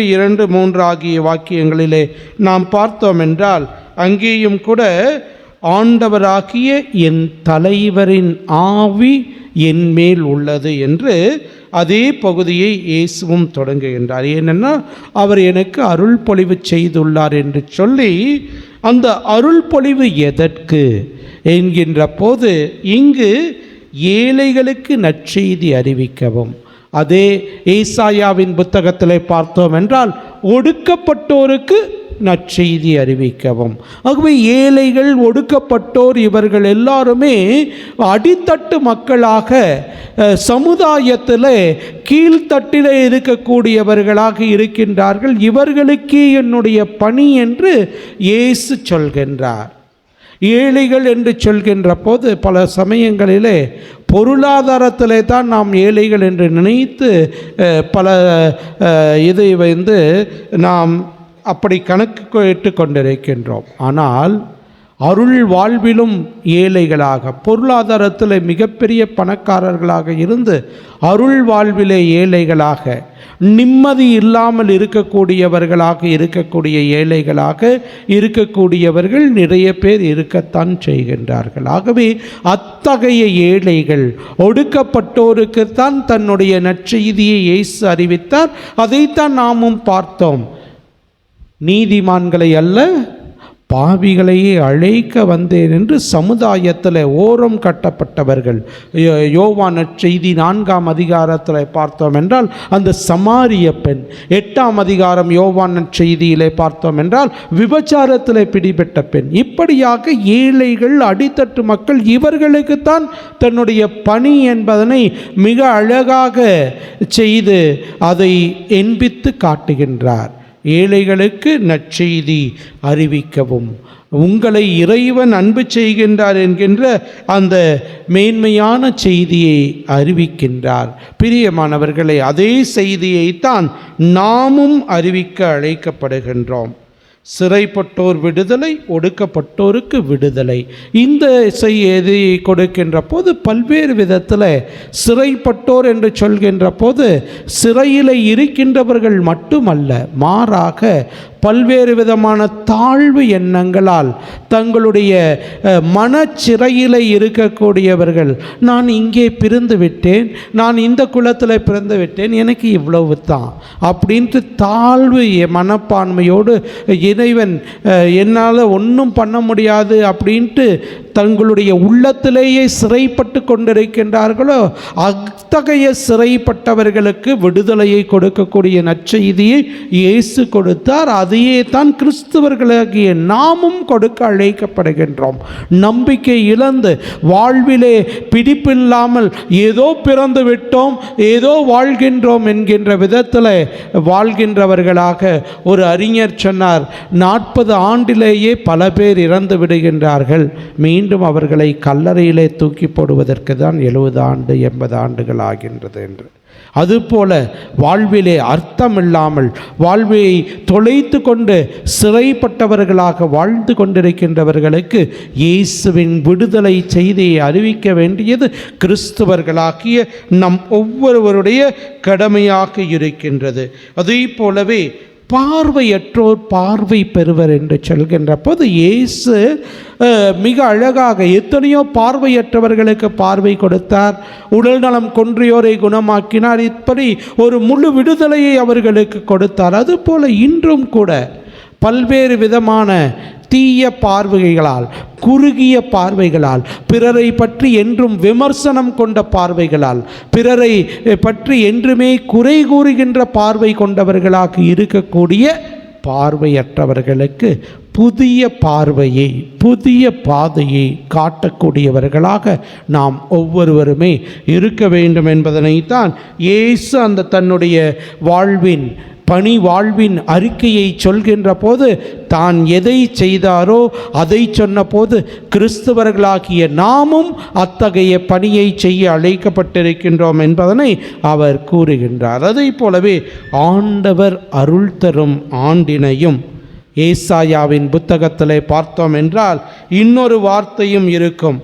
2, 3 ஆகிய வாக்கியங்களிலே நாம் பார்த்தோம் என்றால் அங்கேயும் கூட ஆண்டவராகிய என் தலைவரின் ஆவி என்மேல் உள்ளது என்று அதே பகுதியை இயேசுவும் தொடங்குகின்றார். ஏனென்னா அவர் எனக்கு அருள் பொழிவு செய்துள்ளார் என்று சொல்லி, அந்த அருள் பொழிவு எதற்கு என்கின்ற போது இங்கு ஏழைகளுக்கு நற்செய்தி அறிவிக்கவும், அதே ஏசாயாவின் புத்தகத்தில் பார்த்தோம் என்றால் ஒடுக்கப்பட்டோருக்கு நற்செய்தி அறிவிக்கவும். ஆகவே ஏழைகள், ஒடுக்கப்பட்டோர் இவர்கள் எல்லாருமே அடித்தட்டு மக்களாக சமுதாயத்தில் கீழ்த்தட்டில் இருக்கக்கூடியவர்களாக இருக்கின்றார்கள். இவர்களுக்கே என்னுடைய பணி என்று இயேசு சொல்கின்றார். ஏழைகள் என்று சொல்கின்ற போது பல சமயங்களிலே பொருளாதாரத்திலே தான் நாம் ஏழைகள் என்று நினைத்து பல இதை நாம் அப்படி கணக்கு இட்டு கொண்டிருக்கின்றோம். ஆனால் அருள் வாழ்விலும் ஏழைகளாக, பொருளாதாரத்தில் மிகப்பெரிய பணக்காரர்களாக இருந்து அருள் வாழ்விலே ஏழைகளாக, நிம்மதி இல்லாமல் இருக்கக்கூடியவர்களாக இருக்கக்கூடிய ஏழைகளாக இருக்கக்கூடியவர்கள் நிறைய பேர் இருக்கத்தான் செய்கின்றார்கள். ஆகவே அத்தகைய ஏழைகள், ஒடுக்கப்பட்டோருக்குத்தான் தன்னுடைய நற்செய்தியை இயேசு அறிவித்தார். அதைத்தான் நாமும் பார்த்தோம். நீதிமான்களை அல்ல, பாவிகளையே அழைக்க வந்தேன் என்று சமுதாயத்தில் ஓரம் கட்டப்பட்டவர்கள். யோவான் நற்செய்தி 4ஆம் அதிகாரத்தில் பார்த்தோம் என்றால் அந்த சமாரிய பெண், 8ஆம் அதிகாரம் யோவான் நற்செய்தியிலே பார்த்தோம் என்றால் விபச்சாரத்தில் பிடிபட்ட பெண். இப்படியாக ஏழைகள், அடித்தட்டு மக்கள், இவர்களுக்குத்தான் தன்னுடைய பணி என்பதனை மிக அழகாக செய்து அதை என்பித்து காட்டுகின்றார். ஏழைகளுக்கு நற்செய்தி அறிவிக்கவும், உங்களை இறைவன் அன்பு செய்கின்றார் என்கின்ற அந்த மேன்மையான செய்தியை அறிவிக்கின்றார். பிரியமானவர்களே, அதே செய்தியைத்தான் நாமும் அறிவிக்க அழைக்கப்படுகின்றோம். சிறைப்பட்டோர் விடுதலை, ஒடுக்கப்பட்டோருக்கு விடுதலை. இந்த செய்தியை கொடுக்கின்ற போது பல்வேறு விதத்தில் சிறைப்பட்டோர் என்று சொல்கின்ற போது சிறையில் இருக்கின்றவர்கள் மட்டுமல்ல, மாறாக பல்வேறு விதமான தாழ்வு எண்ணங்களால் தங்களுடைய மனச்சிறையில் இருக்கக்கூடியவர்கள், நான் இங்கே பிறந்து விட்டேன், நான் இந்த குலத்தில் பிறந்து விட்டேன், எனக்கு இவ்வளவு தான் அப்படின்ட்டு தாழ்வு மனப்பான்மையோடு இறைவன் என்னால் ஒன்றும் பண்ண முடியாது அப்படின்ட்டு தங்களுடைய உள்ளத்திலேயே சிறைப்பட்டு கொண்டிருக்கின்றார்களோ, அத்தகைய சிறைப்பட்டவர்களுக்கு விடுதலையை கொடுக்கக்கூடிய நற்செய்தியை இயேசு கொடுத்தார். அதையே தான் கிறிஸ்தவர்களாகிய நாமும் கொடுக்க அழைக்கப்படுகின்றோம். நம்பிக்கை இழந்து வாழ்விலே பிடிப்பில்லாமல் ஏதோ பிறந்து விட்டோம், ஏதோ வாழ்கின்றோம் என்கின்ற விதத்தில் வாழ்கின்றவர்களாக ஒரு அறிஞர் சொன்னார், 40 ஆண்டிலேயே பல பேர் இறந்து விடுகின்றார்கள், மீண்டும் அவர்களை கல்லறையிலே தூக்கி போடுவதற்கு தான் 70 ஆண்டு 80 ஆண்டுகள் ஆகின்றது என்று. அதுபோல வாழ்விலே அர்த்தமில்லாமல் வாழ்வை தொலைத்து கொண்டு சிறைப்பட்டவர்களாக வாழ்ந்து கொண்டிருக்கின்றவர்களுக்கு இயேசுவின் விடுதலை செய்தியை அறிவிக்க வேண்டியது கிறிஸ்தவர்களாகிய நம் ஒவ்வொருவருடைய கடமையாக இருக்கின்றது. அதே போலவே பார்வையற்றோர் பார்வை பெறுவர் என்று சொல்கின்ற போது இயேசு மிக அழகாக எத்தனையோ பார்வையற்றவர்களுக்கு பார்வை கொடுத்தார், உடல் நலம் குன்றியோரை குணமாக்கினார், இப்படி ஒரு முழு விடுதலையை அவர்களுக்கு கொடுத்தார். அதுபோல இன்றும் கூட பல்வேறு விதமான தீய பார்வைகளால், குறுகிய பார்வைகளால், பிறரை பற்றி என்றும் விமர்சனம் கொண்ட பார்வைகளால், பிறரை பற்றி என்றுமே குறை கூறுகின்ற பார்வை கொண்டவர்களாக இருக்கக்கூடிய பார்வையற்றவர்களுக்கு புதிய பார்வையை, புதிய பாதையை காட்டக்கூடியவர்களாக நாம் ஒவ்வொருவருமே இருக்க வேண்டும் என்பதனைத்தான் இயேசு அந்த தன்னுடைய வாழ்வின் பணி வாழ்வின் அறிக்கையை சொல்கின்ற போது தான் எதை செய்தாரோ அதை சொன்ன போது கிறிஸ்தவர்களாகிய நாமும் அத்தகைய பணியை செய்ய அழைக்கப்பட்டிருக்கின்றோம் என்பதனை அவர் கூறுகின்றார். அதை போலவே ஆண்டவர் அருள் தரும் ஆண்டினையும் ஏசாயாவின் புத்தகத்திலே பார்த்தோம் என்றால் இன்னொரு வார்த்தையும் இருக்கும்.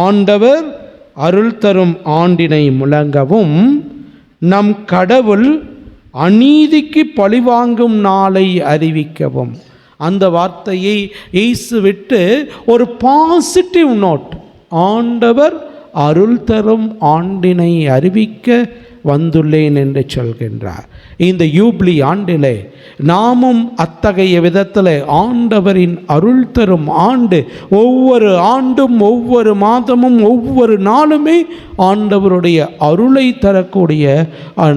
ஆண்டவர் அருள் தரும் ஆண்டினை முழங்கவும், நம் கடவுள் அநீதிக்கு பழிவாங்கும் நாளை அறிவிக்கவும். அந்த வார்த்தையை இயேசு விட்டு ஒரு பாசிட்டிவ் நோட், ஆண்டவர் அருள் தரும் ஆண்டினை அறிவிக்க வந்துள்ளேன் என்று சொல்கின்றார். இந்த யூப்ளி ஆண்டிலே நாமும் அத்தகைய விதத்தில் ஆண்டவரின் அருள் தரும் ஆண்டு, ஒவ்வொரு ஆண்டும் ஒவ்வொரு மாதமும் ஒவ்வொரு நாளுமே ஆண்டவருடைய அருளை தரக்கூடிய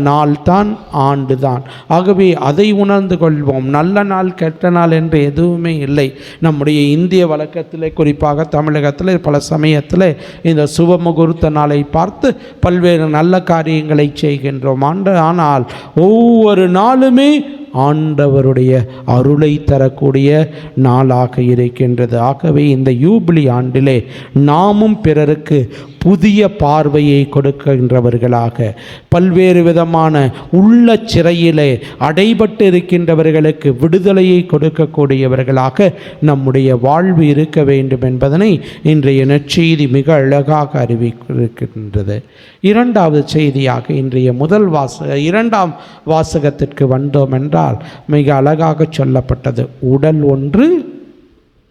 நாள் தான், ஆண்டு தான். ஆகவே அதை உணர்ந்து கொள்வோம். நல்ல நாள் கெட்ட நாள் என்று எதுவுமே இல்லை. நம்முடைய இந்திய வழக்கத்தில், குறிப்பாக தமிழகத்தில் பல சமயத்தில் இந்த சுபமுகூர்த்த நாளை பார்த்து பல்வேறு நல்ல காரியங்களை செய்கின்றோம். ஆனால் ஒவ்வொரு நாளுமே ஆண்டவருடைய அருளை தரக்கூடிய நாளாக இருக்கின்றது. ஆகவே இந்த யூபிலி ஆண்டிலே நாமும் பிறருக்கு புதிய பார்வையை கொடுக்கின்றவர்களாக, பல்வேறு விதமான உள்ள சிறையிலே அடைபட்டு இருக்கின்றவர்களுக்கு விடுதலையை கொடுக்கக்கூடியவர்களாக நம்முடைய வாழ்வு இருக்க வேண்டும் என்பதனை இன்றைய நற்செய்தி மிக அழகாக அறிவிக்கின்றது. இரண்டாவது செய்தியாக இன்றைய இரண்டாம் வாசகத்திற்கு வந்தோம் என்றால் மிக அழகாக சொல்லப்பட்டது, உடல் ஒன்று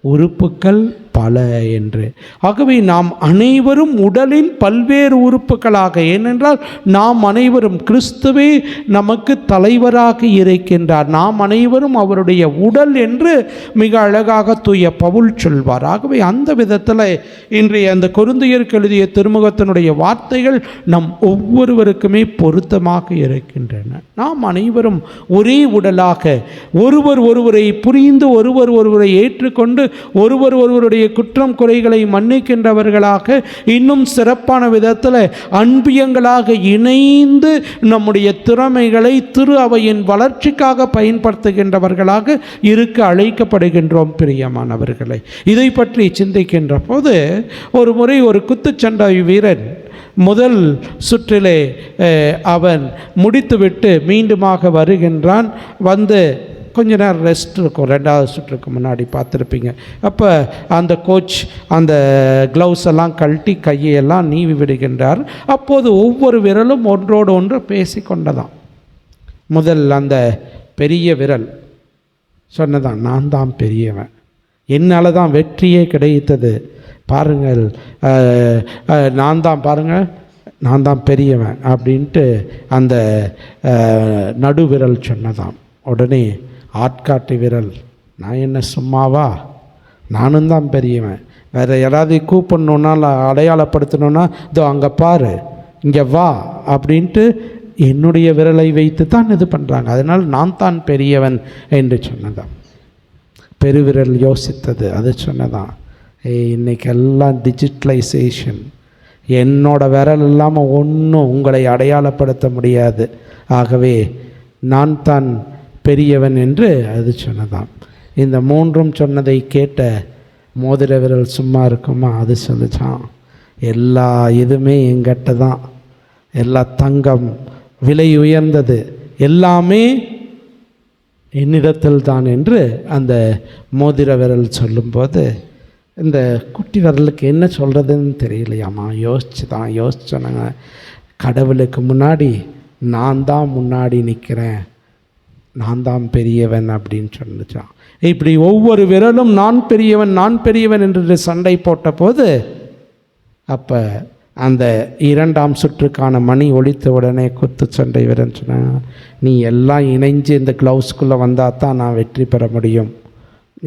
உறுப்புக்கள் பல என்று. ஆகவே நாம் அனைவரும் உடலின் பல்வேறு உறுப்புகளாக, ஏனென்றால் நாம் அனைவரும் கிறிஸ்துவே நமக்கு தலைவராக இருக்கின்றார். நாம் அனைவரும் அவருடைய உடல் என்று மிக அழகாக தூய பவுல் சொல்வார். ஆகவே அந்த விதத்தில் இன்றைய அந்த கொரிந்தியருக்கு எழுதிய திருமுகத்தினுடைய வார்த்தைகள் நம் ஒவ்வொருவருக்குமே பொருத்தமாக இருக்கின்றன. நாம் அனைவரும் ஒரே உடலாக, ஒருவர் ஒருவரை புரிந்து ஒருவர் ஒருவரை ஏற்றுக்கொண்டு ஒருவர் ஒருவருடைய குற்றம் குறைகளை மன்னிக்கின்றவர்களாக, இன்னும் சிறப்பான விதத்தில் அன்பியங்களாக இணைந்து நம்முடைய திறமைகளை திரு அவையின் வளர்ச்சிக்காக பயன்படுத்துகின்றவர்களாக இருக்க அழைக்கப்படுகின்றோம். பிரியமானவர்களை, இதை பற்றி சிந்திக்கின்ற போது ஒரு முறை ஒரு குத்துச்சண்டை வீரன் முதல் சுற்றிலே அவன் முடித்துவிட்டு மீண்டுமாக வருகின்றான். வந்து கொஞ்ச நேரம் ரெஸ்ட் இருக்கும், ரெண்டாவது சுற்றுக்கு முன்னாடி பார்த்துருப்பீங்க. அப்போ அந்த கோச் அந்த க்ளவுஸ் எல்லாம் கழட்டி கையெல்லாம் நீவி விடுகின்றார். அப்போது ஒவ்வொரு விரலும் ஒன்றோடு ஒன்று பேசி கொண்டதான். முதல் அந்த பெரிய விரல் சொன்னதான், நான் தான் பெரியவன், என்னால் தான் வெற்றியே கிடைத்தது, பாருங்கள் நான் தான் பெரியவன் அப்படின்ட்டு அந்த நடுவிரல் சொன்னதான். உடனே ஆட்காட்டி விரல், நான் என்ன சும்மாவா, நானும் தான் பெரியவன், வேறு யாராவது கூப்பிடணுன்னா அடையாளப்படுத்தணுன்னா இதோ அங்கே பாரு, இங்கே வா அப்படின்ட்டு என்னுடைய விரலை வைத்து தான் இது பண்ணுறாங்க. அதனால் நான் தான் பெரியவன் என்று சொன்னதான். பெருவிரல் யோசித்தது, அது சொன்னதான், இன்றைக்கெல்லாம் டிஜிட்டலைசேஷன், என்னோட விரல் இல்லாமல் ஒன்றும் உங்களை அடையாளப்படுத்த முடியாது, ஆகவே நான் தான் பெரியவன் என்று அது சொன்னதாம். இந்த மூன்றும் சொன்னதை கேட்ட மோதிர விரல் சும்மா இருக்குமா? அது சொல்லிச்சான், எல்லா இதுவுமே எங்கிட்ட தான், எல்லா தங்கம் விலை உயர்ந்தது எல்லாமே என்னிடத்தில் தான் என்று அந்த மோதிர விரல் சொல்லும்போது இந்த குட்டி விரலுக்கு என்ன சொல்கிறதுன்னு தெரியலையாம்மா. யோசிச்சோன்னாங்க, கடவுளுக்கு முன்னாடி நான் தான் முன்னாடி நிற்கிறேன், நான் தான் பெரியவன் அப்படின்னு சொல்லிச்சான். இப்படி ஒவ்வொரு விரலும் நான் பெரியவன் என்று சண்டை போட்ட போது அப்போ அந்த இரண்டாம் சுற்றுக்கான மணி ஒலித்த உடனே குத்து சண்டை வீரன் சொன்னான், நீ எல்லாம் இணைஞ்சு இந்த க்ளவுஸ்குள்ளே வந்தால் தான் நான் வெற்றி பெற முடியும்,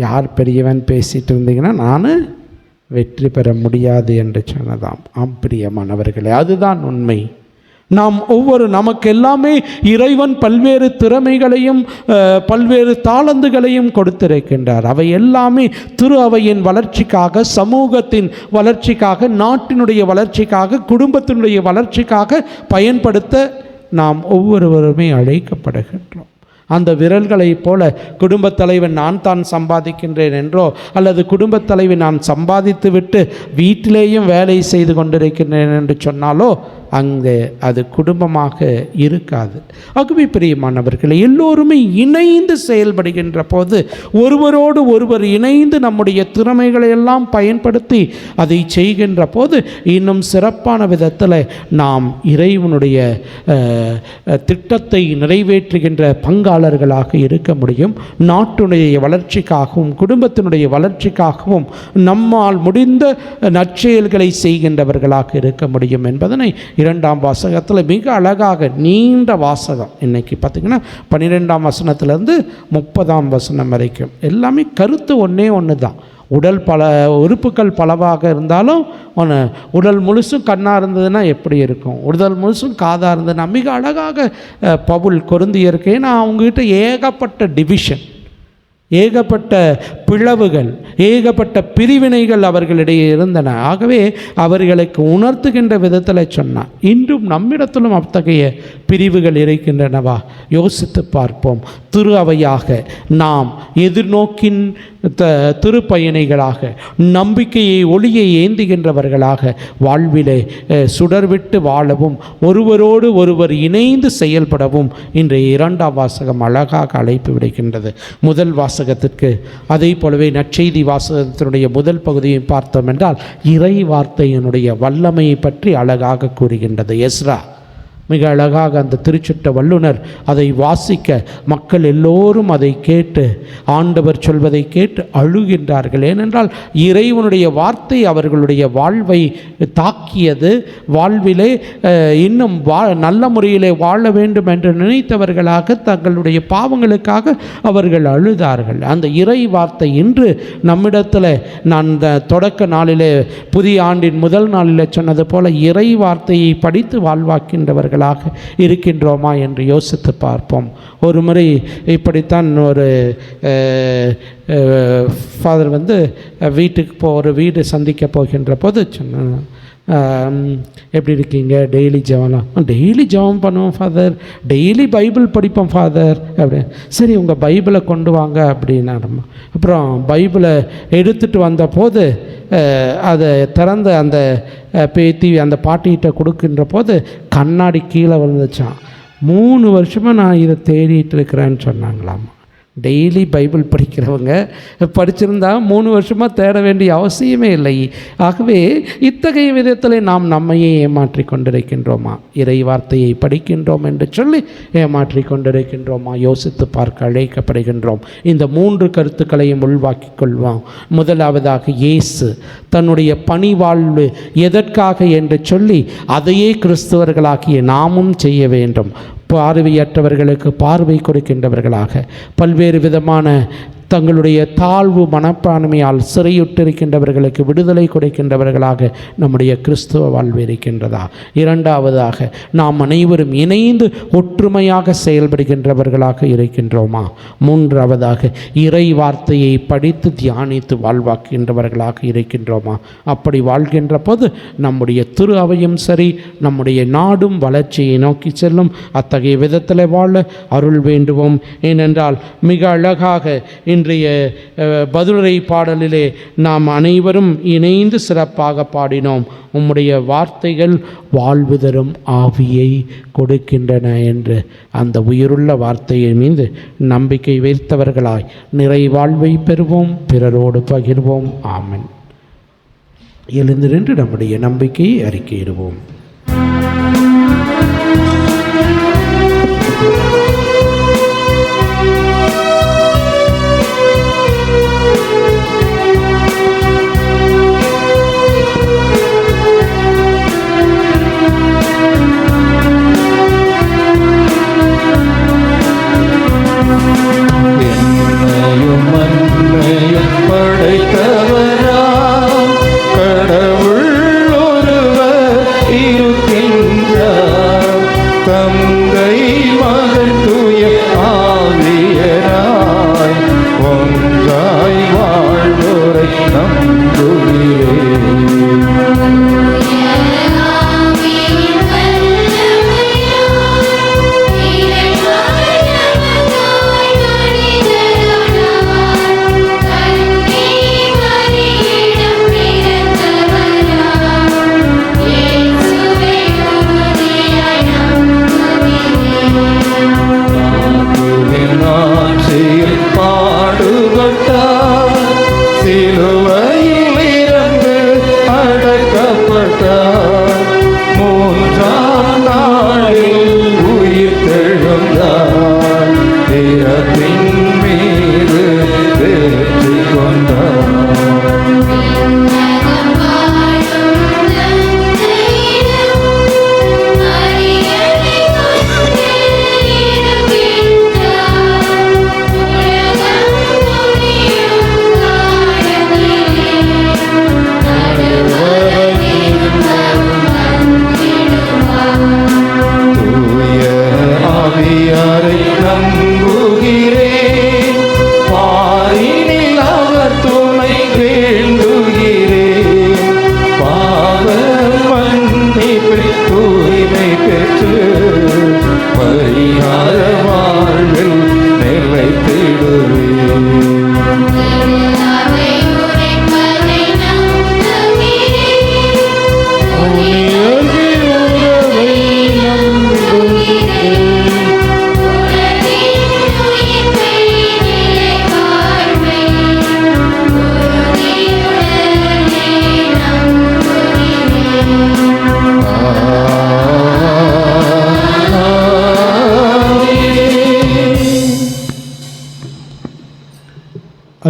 யார் பெரியவன் பேசிகிட்டு இருந்தீங்கன்னா நான் வெற்றி பெற முடியாது என்று சொன்னதாம். பிரியமானவர்களே, அதுதான் உண்மை. நமக்கு எல்லாமே இறைவன் பல்வேறு திறமைகளையும் பல்வேறு தாளந்துகளையும் கொடுத்திருக்கின்றார். அவை எல்லாமே திரு அவையின் வளர்ச்சிக்காக, சமூகத்தின் வளர்ச்சிக்காக, நாட்டினுடைய வளர்ச்சிக்காக, குடும்பத்தினுடைய வளர்ச்சிக்காக பயன்படுத்த நாம் ஒவ்வொருவருமே அழைக்கப்படுகின்றோம். அந்த விரல்களைப் போல குடும்பத் தலைவன் நான் தான் சம்பாதிக்கின்றேன் என்றோ, அல்லது குடும்பத் தலைவி நான் சம்பாதித்து விட்டு வீட்டிலேயும் வேலை செய்து கொண்டிருக்கின்றேன் என்று சொன்னாலோ அங்கே அது குடும்பமாக இருக்காது. ஆகவே பிரியமானவர்களே, எல்லோருமே இணைந்து செயல்படுகின்ற போது, ஒருவரோடு ஒருவர் இணைந்து நம்முடைய திறமைகளை எல்லாம் பயன்படுத்தி அதை செய்கின்ற போது இன்னும் சிறப்பான விதத்தில் நாம் இறைவனுடைய திட்டத்தை நிறைவேற்றுகின்ற பங்காளர்களாக இருக்க முடியும். நாட்டுடைய வளர்ச்சிக்காகவும் குடும்பத்தினுடைய வளர்ச்சிக்காகவும் நம்மால் முடிந்த நற்செயல்களை செய்கின்றவர்களாக இருக்க முடியும் என்பதனை 2ஆம் வாசகத்தில் மிக அழகாக நீண்ட வாசகம். இன்றைக்கி பார்த்திங்கன்னா 12ஆம் வசனத்திலேருந்து 30ஆம் வசனம் வரைக்கும் எல்லாமே கருத்து ஒன்று தான். உடல் பல உறுப்புகள் பலவாக இருந்தாலும் ஒன்று உடல் முழுசும் கண்ணாக இருந்ததுன்னா எப்படி இருக்கும், உடல் முழுசும் காதாக இருந்ததுன்னா மிக அழகாக பவுல் கொரிந்தியருக்கு. ஏன்னா அவங்ககிட்ட ஏகப்பட்ட டிவிஷன், ஏகப்பட்ட பிளவுகள், ஏகப்பட்ட பிரிவினைகள் அவர்களிடையே இருந்தன. ஆகவே அவர்களுக்கு உணர்த்துகின்ற விதத்தில் சொன்னார். இன்றும் நம்மிடத்திலும் அத்தகைய பிரிவுகள் இருக்கின்றனவா? யோசித்து பார்ப்போம். திரு அவையாக நாம் எதிர்நோக்கின் திருப்பயணிகளாக, நம்பிக்கையை ஒளியை ஏந்துகின்றவர்களாக வாழ்விலே சுடர்விட்டு வாழவும் ஒருவரோடு ஒருவர் இணைந்து செயல்படவும் இன்றைய 2ஆம் வாசகம் அழகாக அழைப்பு விடுகின்றது. முதல் வாசகத்திற்கு அதே போலவே நற்செய்தி வாசகத்தினுடைய முதல் பகுதியை பார்த்தோம் என்றால் இறை வார்த்தையினுடைய வல்லமையை பற்றி அழகாக கூறுகின்றது. எஸ்ரா மிக அழகாக அந்த திருச்சுட்ட வல்லுனர் அதை வாசிக்க மக்கள் எல்லோரும் அதை கேட்டு ஆண்டவர் சொல்வதை கேட்டு அழுகின்றார்கள். ஏனென்றால் இறைவனுடைய வார்த்தை அவர்களுடைய வாழ்வை தாக்கியது. வாழ்விலே இன்னும் நல்ல முறையிலே வாழ வேண்டும் என்று நினைத்தவர்களாக தங்களுடைய பாவங்களுக்காக அவர்கள் அழுதார்கள். அந்த இறை வார்த்தை இன்று நம்மிடத்தில் நான் இந்த தொடக்க நாளிலே புதிய ஆண்டின் முதல் நாளில் சொன்னது போல இறை வார்த்தையை படித்து வாழ்வாக்கின்றவர்கள் இருக்கின்றோமா என்று யோசித்து பார்ப்போம். ஒரு முறை இப்படித்தான் ஒரு ஃபாதர் வீட்டுக்கு ஒரு வீடு சந்திக்க போகின்ற போது சொன்ன, எப்படி இருக்கீங்க, டெய்லி ஜெபம்லாம்? டெய்லி ஜெபம் பண்ணுவோம் ஃபாதர், டெய்லி பைபிள் படிப்போம் ஃபாதர் அப்படி. சரி, உங்கள் பைபிளை கொண்டு வாங்க அப்படின்னா. அப்புறம் பைபிளை எடுத்துகிட்டு வந்த போது அதை திறந்து அந்த பேத்தி அந்த பாட்டிகிட்ட கொடுக்கின்ற போது கண்ணாடி கீழே விழுந்துச்சான். 3 வருஷமாக நான் இதை தேடிட்டு இருக்கிறேன்னு சொன்னாங்களாம். டெய்லி பைபிள் படிக்கிறவங்க படிச்சிருந்தா 3 வருஷமாக தேட வேண்டிய அவசியமே இல்லை. ஆகவே இத்தகைய விதத்தில் நாம் நம்மையே ஏமாற்றி கொண்டிருக்கின்றோமா? இறை வார்த்தையை படிக்கின்றோம் என்று சொல்லி ஏமாற்றி கொண்டிருக்கின்றோமா? யோசித்து பார்க்க அழைக்கப்படுகின்றோம். இந்த 3 கருத்துக்களையும் உள்வாக்கிக் கொள்வோம். முதலாவதாக, இயேசு தன்னுடைய பணி வாழ்வு எதற்காக என்று சொல்லி அதையே கிறிஸ்தவர்களாகிய நாமும் செய்ய வேண்டும். பார்வையற்றவர்களுக்கு பார்வை கொடுக்கின்றவர்களாக, பல்வேறு விதமான தங்களுடைய தாழ்வு மனப்பான்மையால் சிறையுற்றிருக்கின்றவர்களுக்கு விடுதலை கொடுக்கின்றவர்களாக நம்முடைய கிறிஸ்துவ வாழ்வு இருக்கின்றதா? இரண்டாவதாக, நாம் அனைவரும் இணைந்து ஒற்றுமையாக செயல்படுகின்றவர்களாக இருக்கின்றோமா? மூன்றாவதாக, இறை வார்த்தையை படித்து தியானித்து வாழ்வாக்கின்றவர்களாக இருக்கின்றோமா? அப்படி வாழ்கின்ற போது நம்முடைய திரு அவையும் சரி, நம்முடைய நாடும் வளர்ச்சியை நோக்கி செல்லும். அத்தகைய விதத்தில் வாழ அருள் வேண்டுவோம். ஏனென்றால் மிக அழகாக இன்றைய பதிலுரை பாடலிலே நாம் அனைவரும் இணைந்து சிறப்பாக பாடினோம். உம்முடைய வார்த்தைகள் வாழ்வு தரும் ஆவியை கொடுக்கின்றன என்று. அந்த உயிருள்ள வார்த்தையை மீது நம்பிக்கை வைத்தவர்களாய் நிறை வாழ்வை பெறுவோம், பிறரோடு பகிர்வோம். ஆமென். எழுந்து நின்று நம்முடைய நம்பிக்கையை அறிக்கையிடுவோம்.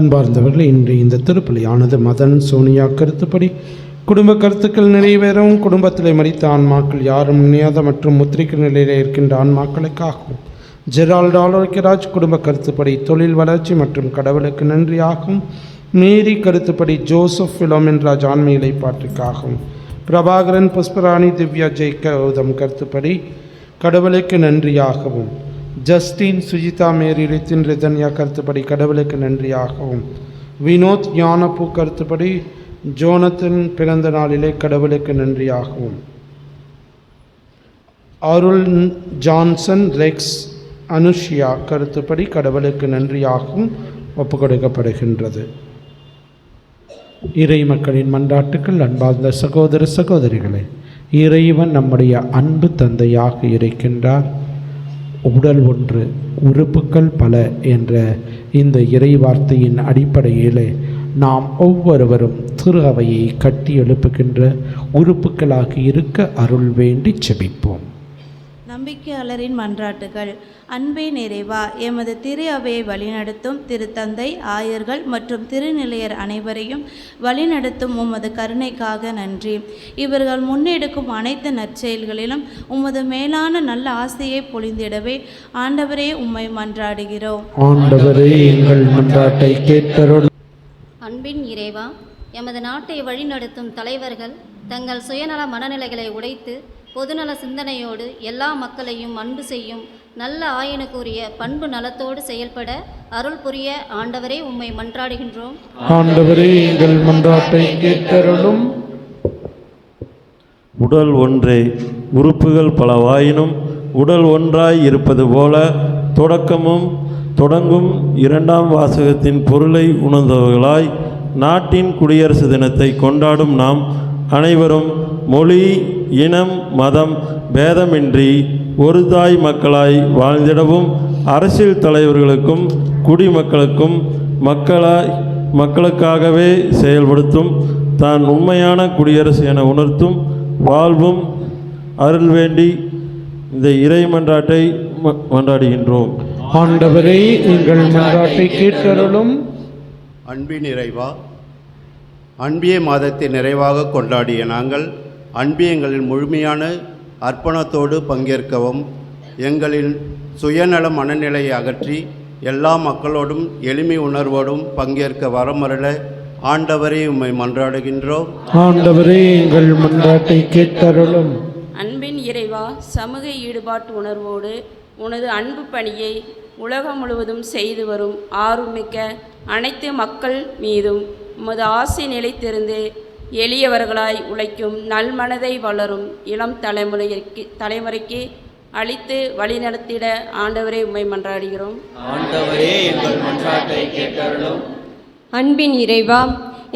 அன்பார்ந்தவர்கள், இன்று இந்த திருப்பலியானது மதன் சோனியா கருத்துப்படி குடும்ப கருத்துக்கள் நிறைவேறும், குடும்பத்தில் மரித்த ஆன்மாக்கள் யாரும் நினையாத மற்றும் முத்திரிக்க நிலையில் இருக்கின்ற ஆன்மாக்களுக்காகவும், ஜெரால்ட் ஆலோக்கியராஜ் குடும்ப கருத்துப்படி தொழில் வளர்ச்சி மற்றும் கடவுளுக்கு நன்றியாகும், மேரி கருத்துப்படி ஜோசப் ஃபிலோமின்ராஜ் ஆன்மீக இலைப்பாற்றுக்காகவும், பிரபாகரன் புஷ்பராணி திவ்யா ஜெய் கௌதம் கருத்துப்படி கடவுளுக்கு நன்றியாகவும், ஜஸ்டின் சுஜிதா மேரி ரித்தின் ரிதன்யா கருத்துப்படி கடவுளுக்கு நன்றியாகவும், வினோத் ஞானப்பூ கருத்துப்படி ஜோனத்தின் பிறந்த நாளிலே கடவுளுக்கு நன்றியாகவும், அருள் ஜான்சன் ரெக்ஸ் அனுஷியா கருத்துப்படி கடவுளுக்கு நன்றியாகவும் ஒப்பு கொடுக்கப்படுகின்றது. இறை மக்களின் மன்றாட்டுக்கள். அன்பார்ந்த சகோதர சகோதரிகளே, இறைவன் நம்முடைய அன்பு தந்தையாக இருக்கின்றார். உடல் ஒன்று உறுப்புக்கள் பல என்ற இந்த இறை வார்த்தையின் அடிப்படையிலே நாம் ஒவ்வொருவரும் திரு அவையை கட்டி எழுப்புகின்ற உறுப்புகளாக இருக்க அருள் வேண்டி செபிப்போம். நம்பிக்கையாளரின் மன்றாட்டுகள். அன்பே நிறைவா, எமது திரு அவையை வழிநடத்தும் திருத்தந்தை, ஆயர்கள் மற்றும் திருநிலையர் அனைவரையும் வழிநடத்தும் உமது கருணைக்காக நன்றி. இவர்கள் முன்னெடுக்கும் அனைத்து நற்செயல்களிலும் உமது மேலான நல்ல ஆசையை பொழிந்திடவே ஆண்டவரே உம்மை மன்றாடுகிறோம். ஆண்டவரே, எங்கள் மன்றாட்டை கேட்டருளும். அன்பின் இறைவா, எமது நாட்டை வழிநடத்தும் தலைவர்கள் தங்கள் சுயநல மனநிலைகளை உடைத்து பொதுநல சிந்தனையோடு எல்லா மக்களையும் அன்பு செய்யும் நல்ல ஆயனுக்குரிய பண்பு நலத்தோடு செயல்பட அருள் புரிய ஆண்டவரே உம்மை மன்றாடுகின்றோம். ஆண்டவரே, எங்கள் மன்றாட்டை கேட்டருளும். உடல் ஒன்றே உறுப்புகள் பலவாயினும் உடல் ஒன்றாய் இருப்பது போல தொடங்கும் இரண்டாம் வாசகத்தின் பொருளை உணர்ந்தவர்களாய் நாட்டின் குடியரசு தினத்தை கொண்டாடும் நாம் அனைவரும் மொழி, இனம், மதம் பேதமின்றி ஒரு தாய் மக்களாய் வாழ்ந்திடவும், அரசியல் தலைவர்களுக்கும் குடிமக்களுக்கும் மக்களுக்காகவே செயல்படுத்தும் தான் உண்மையான குடியரசு என உணர்த்தும் வாழ்வும் அருள் வேண்டி இந்த இறை மன்றாட்டை மன்றாடுகின்றோம். ஆண்டவரே, எங்கள் மன்றாட்டை கேட்டருளும். அன்பின் இறைவா, அன்பிய மாதத்தை நிறைவாக கொண்டாடிய நாங்கள் அன்பியங்களின் முழுமையான அர்ப்பணத்தோடு பங்கேற்கவும், எங்களின் சுயநல மனநிலையை அகற்றி எல்லா மக்களோடும் எளிமை உணர்வோடும் பங்கேற்க வரமருள ஆண்டவரே உம்மை மன்றாடுகின்றோம். ஆண்டவரே, எங்கள் மன்றாட்டை கேட்டருளும். அன்பின் இறைவா, சமூக ஈடுபாட்டு உணர்வோடு உனது அன்பு பணியை உலகம் முழுவதும் செய்து வரும் ஆர்வமிக்க அனைத்து மக்கள் மீதும் உமது ஆசை நிலைத்திருந்து எளியவர்களாய் உழைக்கும் நல்மனதை வளரும் இளம் தலைமுறைக்கு அளித்து வழிநடத்திட ஆண்டவரே உம்மை மன்றாடுகிறோம். ஆண்டவரே, எங்கள் மன்றாட்டை கேட்டருளும். அன்பின் இறைவா,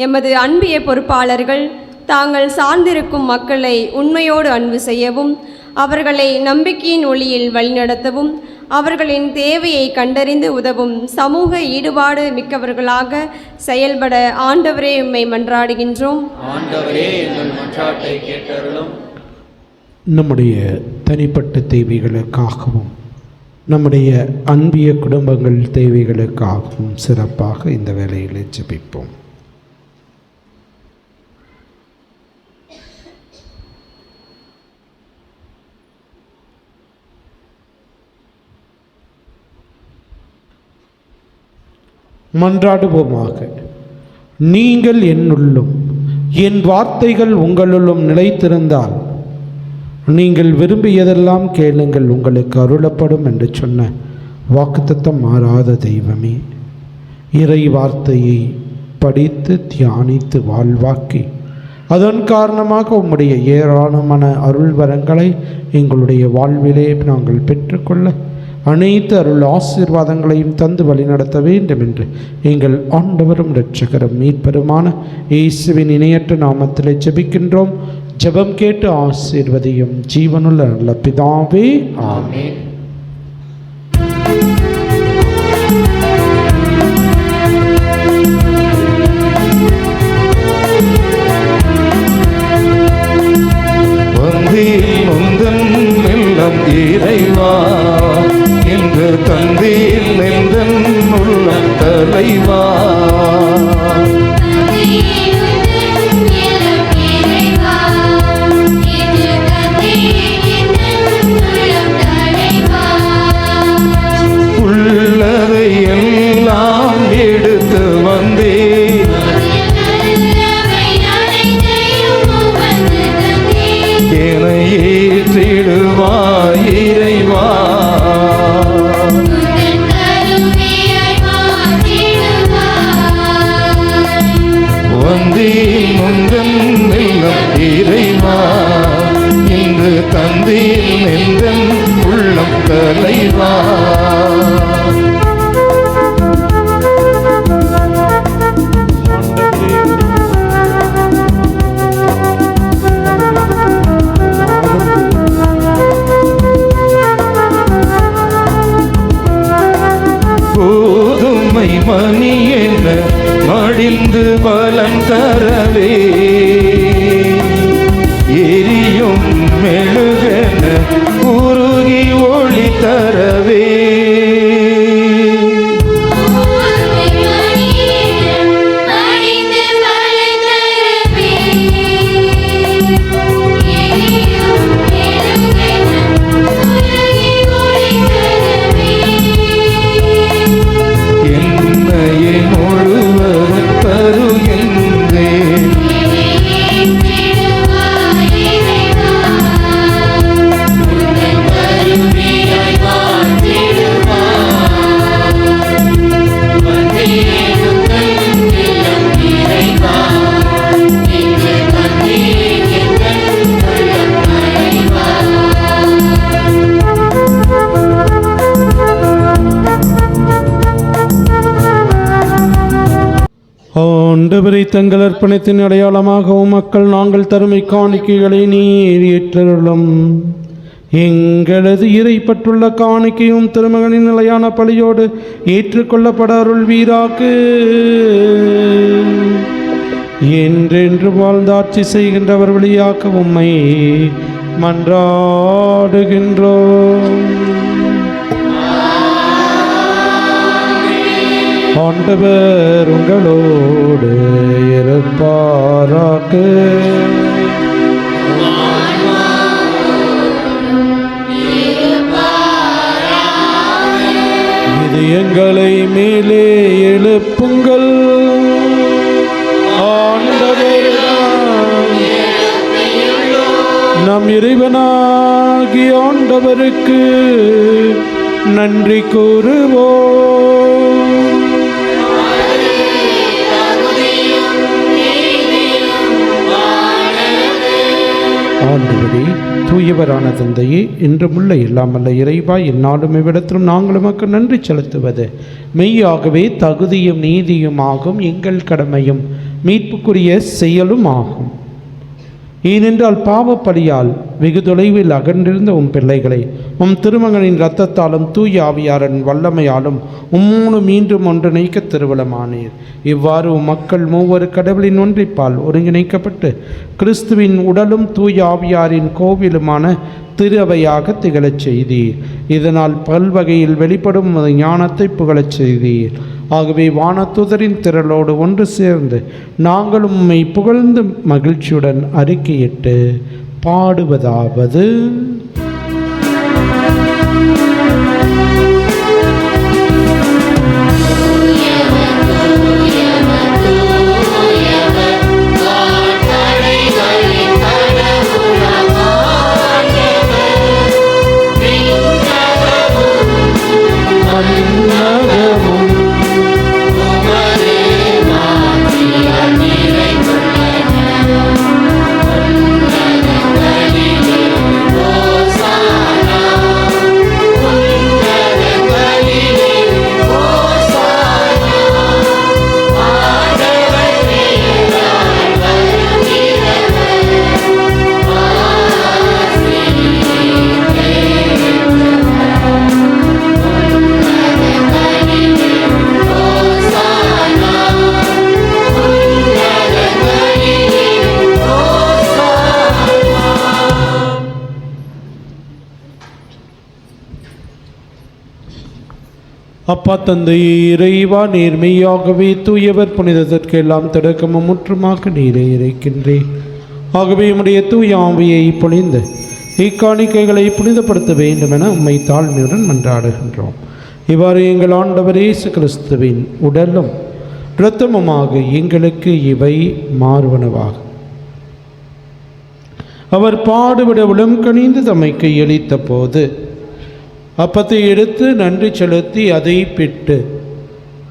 எமது அன்பிய பொறுப்பாளர்கள் தாங்கள் சார்ந்திருக்கும் மக்களை உண்மையோடு அன்பு செய்யவும், அவர்களை நம்பிக்கையின் ஒளியில் வழிநடத்தவும், அவர்களின் தேவையை கண்டறிந்து உதவும் சமூக ஈடுபாடு மிக்கவர்களாக செயல்பட ஆண்டவரே உம்மை மன்றாடுகின்றோம். ஆண்டவரே, எங்கள் மன்றாட்டை கேட்டருளும். நம்முடைய தனிப்பட்ட தேவைகளுக்காகவும் நம்முடைய அன்பிய குடும்பங்கள் தேவைகளுக்காகவும் சிறப்பாக இந்த வேளையில் ஜெபிப்போம். மன்றாடுவோமாக. நீங்கள் என்னுள்ளும் என் வார்த்தைகள் உங்களுள்ளும் நிலைத்திருந்தால் நீங்கள் விரும்பியதெல்லாம் கேளுங்கள், உங்களுக்கு அருளப்படும் என்று சொன்ன வாக்குத்தத்தம் மாறாத தெய்வமே, இறை வார்த்தையை படித்து தியானித்து வாழ்வாக்கி அதன் காரணமாக உம்முடைய ஏராளமான அருள் வரங்களை எங்களுடைய வாழ்விலே நாங்கள் பெற்றுக்கொள்ள அனைத்து அருள் ஆசீர்வாதங்களையும் தந்து வழிநடத்த வேண்டும் என்று எங்கள் ஆண்டவரும் இரட்சகரும் மீட்பெருமான இயேசுவின் இணையற்ற நாமத்திலே ஜெபிக்கின்றோம். ஜெபம் கேட்டு ஆசீர்வதியும் ஜீவனுள்ள நல்ல பிதாவே, ஆமென். இறைவா, இன்று தந்தீர் நெந்தன் உள்ள தலைவா, வந்தேன் முந்தன் இல்லம் இறைவா, இன்று தந்தேன் எந்தன் உள்ளம் தலைவா. கோதுமை மணி என மடிந்து பலம் தரவே, எரியும் மெழுகென உருகி ஒளி தரவே. என்னையே முழுவதும் தருகின்றேன். ஆண்டவரை தங்கள் அர்ப்பணத்தின் அடையாளமாகவும் மக்கள் நாங்கள் தருமை காணிக்கைகளை நீர் ஏற்றருளும். எங்களது இறைப்பற்றுள்ள காணிக்கையும் திருமகனின் நிலையான பலியோடு ஏற்றுக்கொள்ளப்பட அருள் வீராக்கு. என்றென்று வாழ்ந்தாட்சி செய்கின்றவர் வழியாக்க உம்மை மன்றாடுகின்றோம். ஆண்டவர் உங்களோடு இருப்பாராக. இது எங்களை மேலே எழுப்புங்கள். ஆண்டவரிடம் நம் இறைவனாகிய ஆண்டவருக்கு நன்றி கூறுவோம். ஆண்டவரே, தூயவரான தந்தையே, இன்றுமுள்ள இல்லாமல்ல இறைவா, எந்நாளும் இவ்விடத்திலும் நாங்கள் உமக்கு நன்றி செலுத்துவது மெய்யாகவே தகுதியும் நீதியுமாகும், எங்கள் கடமையும் மீட்புக்குரிய செயலும் ஆகும். ஏனென்றால் பாவப்பலியால் வெகு தொலைவில் அகன்றிருந்த உம் பிள்ளைகளை உம் திருமகனின் இரத்தத்தாலும் தூய ஆவியாரின் வல்லமையாலும் உம்மோடு மீண்டும் ஒன்றிணைக்க திருவிழமானீர். இவ்வாறு மக்கள் மூவரு கடவுளின் ஒன்றிப்பால் ஒருங்கிணைக்கப்பட்டு கிறிஸ்துவின் உடலும் தூய ஆவியாரின் கோவிலுமான திரு அவையாக திகழச் செய்தீர். இதனால் பல்வகையில் வெளிப்படும் ஞானத்தை புகழச் செய்தீர். ஆகவே வானதூதரின் திரளோடு ஒன்று சேர்ந்து நாங்கள் உம்மை புகழ்ந்து மகிழ்ச்சியுடன் அறிக்கையிட்டு பாடுவதாவது: அப்பா தந்தையே, இறைவா, நேர்மையாகவே தூயவர், புனிதத்திற்கு எல்லாம் தொடக்கமும் முற்றுமாக நீரை இறைக்கின்றேன். ஆகவே உம்முடைய தூய ஆவியை பொழிந்து இக்காணிக்கைகளை புனிதப்படுத்த வேண்டும் என உம்மை தாழ்மையுடன் மன்றாடுகின்றோம். இவ்வாறு எங்கள் ஆண்டவர் இயேசு கிறிஸ்துவின் உடலும் இரத்தமுமாக எங்களுக்கு இவை மாறுவனவாக. அவர் பாடுபட உளம் கனிந்து தம்மை கையளித்த போது அப்பத்தை எடுத்து நன்றி செலுத்தி அதை பிட்டு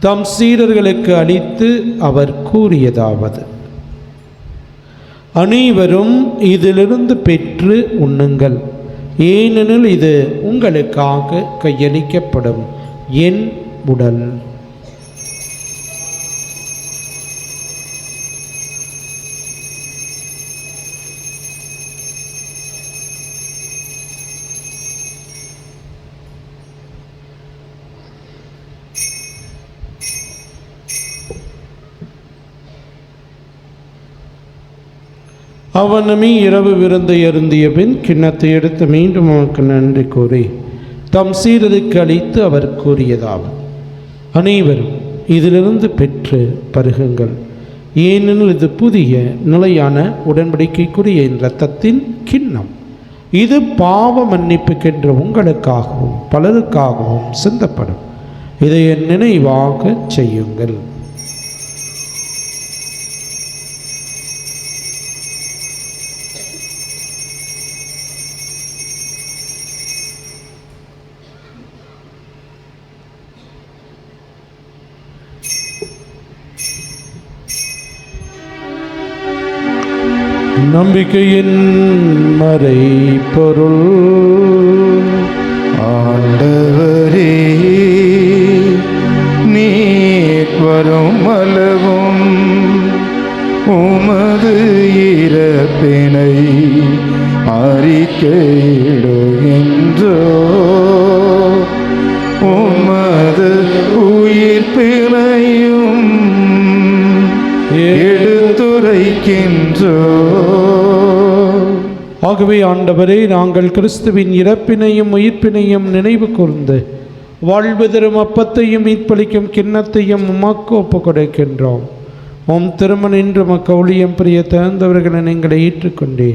தம் சீடர்களுக்கு அளித்து அவர் கூறியதாவது: அனைவரும் இதிலிருந்து பெற்று உண்ணுங்கள், ஏனெனில் இது உங்களுக்காக கையளிக்கப்படும் என் உடல். அவனமே இரவு விருந்தை அருந்திய பின் கிண்ணத்தை எடுத்து மீண்டும் அவனுக்கு நன்றி கூறி தம் சீடருக்கு அளித்து அவர் கூறியதாகும், அனைவரும் இதிலிருந்து பெற்று பருகுங்கள், ஏனெனில் இது புதிய நிலையான உடன்படிக்கைக்குரிய என் இரத்தத்தின் கிண்ணம். இது பாவ மன்னிப்புக்கென்று உங்களுக்காகவும் பலருக்காகவும் சிந்தப்படும். இதை என் நினைவாக செய்யுங்கள். நம்பிக்கையின் மறை பொருள். ஆண்டவரே, நீர் வரும் அளவும் உமது இறப்பினை அறிக்கையிடுகின்றோ, உமது உயிர்ப்பினையும் எடுத்துரைக்கின்றோ. ஆகவே ஆண்டவரே, நாங்கள் கிறிஸ்துவின் இறப்பினையும் உயிர்ப்பினையும் நினைவு கூர்ந்து வாழ்வு தரும் அப்பத்தையும் மீட்பளிக்கும் கிண்ணத்தையும் உமக்கு ஒப்புக் கொடுக்கின்றோம். உம் திருமணின்று உமக்கு ஊழியம் புரிய திறந்தவர்களை நீங்களை ஏற்றுக்கொண்டே,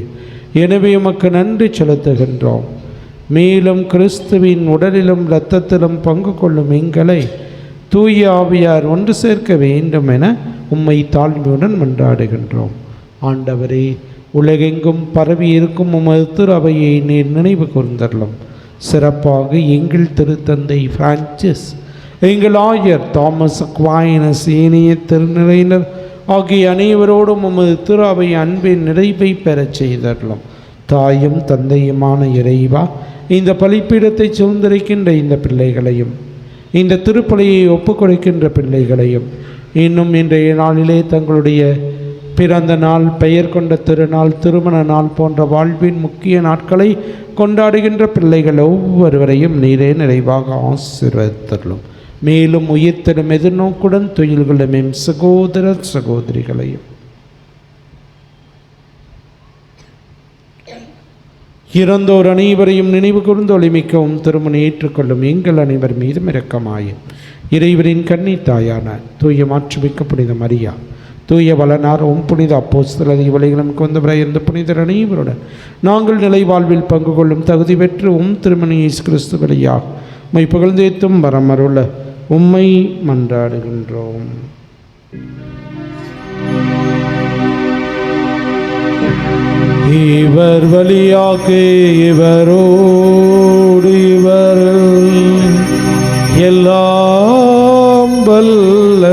எனவே உமக்கு நன்றி செலுத்துகின்றோம். மேலும் கிறிஸ்துவின் உடலிலும் இரத்தத்திலும் பங்கு கொள்ளும் எங்களை தூய ஆவியார் ஒன்று சேர்க்க வேண்டும் என உம்மை தாழ்மையுடன் மன்றாடுகின்றோம். ஆண்டவரே, உலகெங்கும் பரவி இருக்கும் உமது திரு அவையை நீர் நினைவு கூர்ந்தருளும். சிறப்பாக எங்கள் திருத்தந்தை பிரான்சிஸ், எங்கள் ஆயர் தாமஸ் அக்வாயினஸ், ஏனைய திருநிலையினர் ஆகிய அனைவரோடும் உமது திரு அவை அன்பின் நிறைவை பெறச் செய்தருளும். தாயும் தந்தையுமான இறைவா, இந்த பலிப்பீடத்தை சுதந்திரிக்கின்ற இந்த பிள்ளைகளையும் இந்த திருப்பலியை ஒப்புக்கொடுக்கின்ற பிள்ளைகளையும் இன்னும் இன்றைய நாளிலே தங்களுடைய பிறந்த நாள், பெயர் கொண்ட திருநாள், திருமண நாள் போன்ற வாழ்வின் முக்கிய நாட்களை கொண்டாடுகின்ற பிள்ளைகள் ஒவ்வொருவரையும் நீரே நிறைவாக ஆசீர்வதித்தருளும். மேலும் உயிர்த்தெழும் எதிர்நோக்குடன் துயில்களும் எம் சகோதர சகோதரிகளையும் இறந்தோர் அனைவரையும் நினைவு கூர்ந்து ஒளிமிக்கவும் திருமணம் ஏற்றுக்கொள்ளும் எங்கள் அனைவர் மீதும் இரக்கமாயும் இறைவரின் கன்னி தாயான தூய மாற்றுமிக்க புனித மரியா, தூய வளனார் புனித அப்போஸ்தலர் இவளைகளும் கொண்டவரை இந்த புனிதர் அனைவருடன் நாங்கள் நிலை வாழ்வில் பங்கு கொள்ளும் தகுதி பெற்று திருமணி இயேசு கிறிஸ்து வழியாக உம்மை புகழ்ந்தேத்தும் வரமருள உம்மை மன்றாடுகின்றோம். இவர் வழியாக இவரோடு இவர் எல்லாம் வல்ல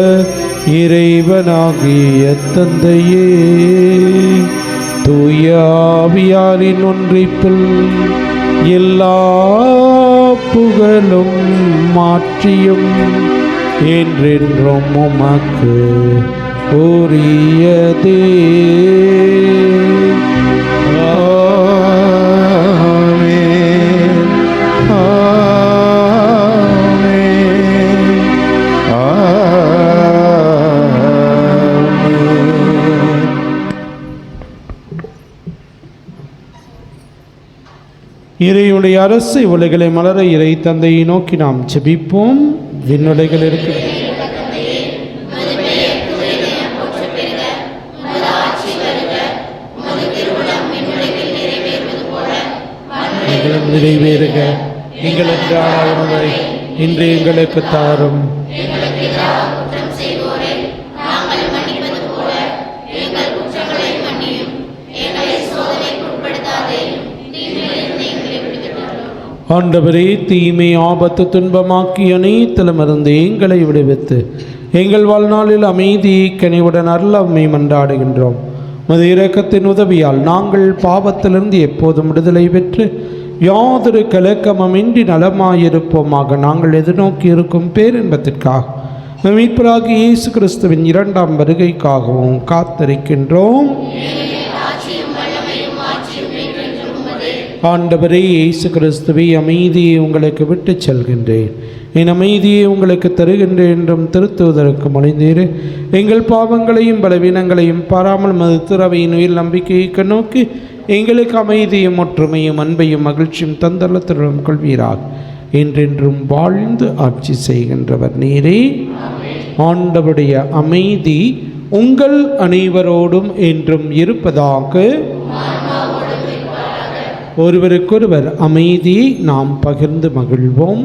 இறைவனாகிய தந்தையே, தூய ஆவியாரின் ஒன்றிப்பில் எல்லா புகழும் மாற்றியும் என்றென்றும் உமக்கு உரியதே. இறையுடைய அரசு உலகளை மலர இறை தந்தையை நோக்கி நாம் ஜெபிப்போம். விண்ணுலகில் இருக்கிற நிறைவேறுக. எங்களுக்கு உணவை இன்று எங்களுக்கு தாரும். ஆண்டவரே, தீமை ஆபத்து துன்பமாக்கி அனைத்திலுமிருந்து எங்களை விடுவித்து எங்கள் வாழ்நாளில் அமைதி கனிவுடன் அருள உம்மை மன்றாடுகின்றோம். உமது இரக்கத்தின் உதவியால் நாங்கள் பாவத்திலிருந்து எப்போதும் விடுதலை பெற்று யாதொரு கலக்கமுமின்றி நலமாயிருப்போமாக. நாங்கள் எதிர்நோக்கி இருக்கும் பேரின்பத்திற்காக மீட்பராகிய இயேசு கிறிஸ்துவின் இரண்டாம் வருகைக்காகவும் காத்திருக்கின்றோம். ஆண்டவரே இயேசு கிறிஸ்துவை, அமைதியை உங்களுக்கு விட்டுச் செல்கின்றேன், என் அமைதியை உங்களுக்கு தருகின்றேன் என்றும் திருத்துவதற்கு மொழிந்தீர். எங்கள் பாவங்களையும் பலவீனங்களையும் பாராமல் மது துறவையின் உயிர் நம்பிக்கையை நோக்கி எங்களுக்கு அமைதியும் ஒற்றுமையும் அன்பையும் மகிழ்ச்சியும் தந்தள்ள திருடம் கொள்வீராக. என்றென்றும் வாழ்ந்து ஆட்சி செய்கின்றவர் நீரே. ஆண்டவருடைய அமைதி உங்கள் அனைவரோடும் என்றும் இருப்பதாக. ஒருவருக்கொருவர் அமைதியை நாம் பகிர்ந்து மகிழ்வோம்.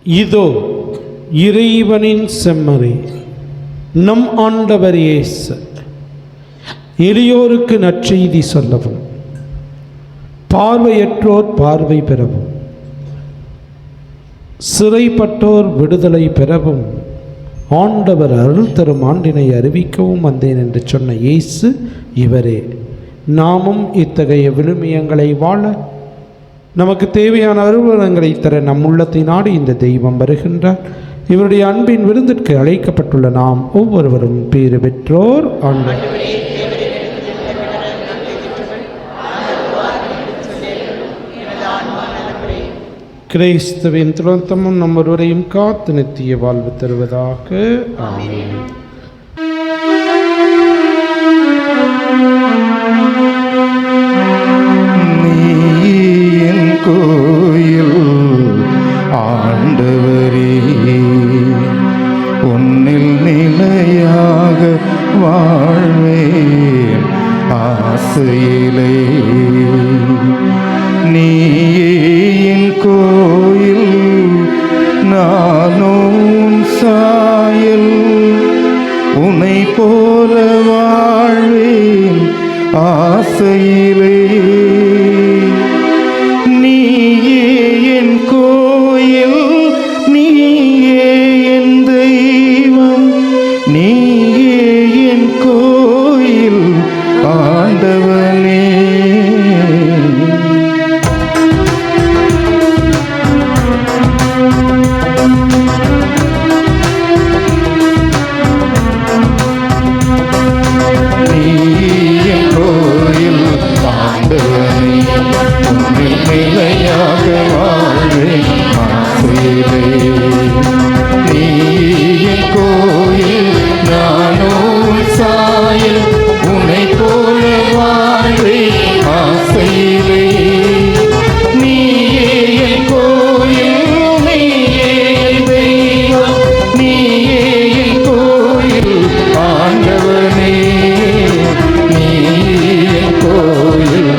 இதோ இறைவனின் செம்மறி, நம் ஆண்டவர் இயேசு எளியோருக்கு நற்செய்தி சொல்லவும், பார்வையற்றோர் பார்வை பெறவும், சிறைப்பட்டோர் விடுதலை பெறவும், ஆண்டவர் அருள் தரும் ஆண்டினை அறிவிக்கவும் வந்தேன் என்று சொன்ன இயேசு இவரே. நாமும் இத்தகைய விழுமியங்களை வாழ, நமக்கு தேவையான அருவங்களை தர நம் உள்ளத்தை நாடி இந்த தெய்வம் வருகின்றார். இவருடைய அன்பின் விருந்திற்கு அழைக்கப்பட்டுள்ள நாம் ஒவ்வொருவரும் பேறு பெற்றோர். ஆண்டவர் கிறிஸ்துவின் துரத்தமும் நம் ஒருவரையும் காத்து நித்திய வாழ்வு தருவதாக. ஆமென். கோயில் ஆண்டவரே, உன்னில் நிலையாக வாழ்வேன் ஆசையிலே. நீயே என் கோயில், நானும் சாயல், உன்னை போல வாழ்வேன் ஆசையிலே. நீயே என் கோயில், நீயே என் தெய்வம், நீயே என் கோயில் ஆண்டவனே. நீயே என் கோயில் ஆண்டவனே, உன்னில் நிலையாக வாழ்வேன் ஆசையிலே. நீயே கோயில், நானும் சாயல், உன்னை போல வாழ்வேன் ஆசையிலே. நீயே என் கோயில், நீயே என் தெய்வம், நீயே என் கோயில் ஆண்டவனே. நீயே என் கோயில்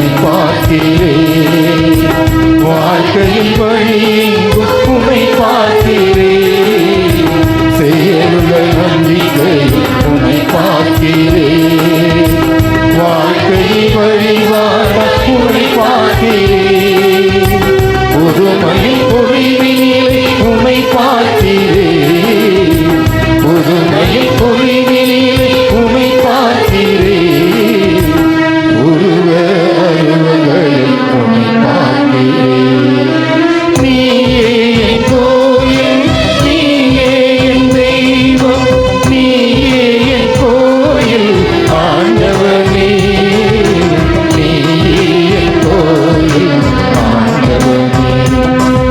உன்னை பார்க்கிறேன், வாழ்க்கையின் வழியெங்கும் உன்னை பார்க்கிறேன், செயலுள்ள நம்பிக்கையில் உன்னை பார்க்கிறேன், வாழ்க்கையின் வழிவாழ உன்னை பார்க்கிறேன், புதுமையின் பொழிவினிலே உன்னை பார்க்கிறேன், புதுமையின் பொழிவினிலே உன்னை பார்க்கிறேன், உருவ அருவங்களில் உன்னை பார்க்கிறேன். நீயே என் கோயில், நீயே என் தெய்வம், நீயே என் கோயில் ஆண்டவனே, நீயே என் கோயில் ஆண்டவனே,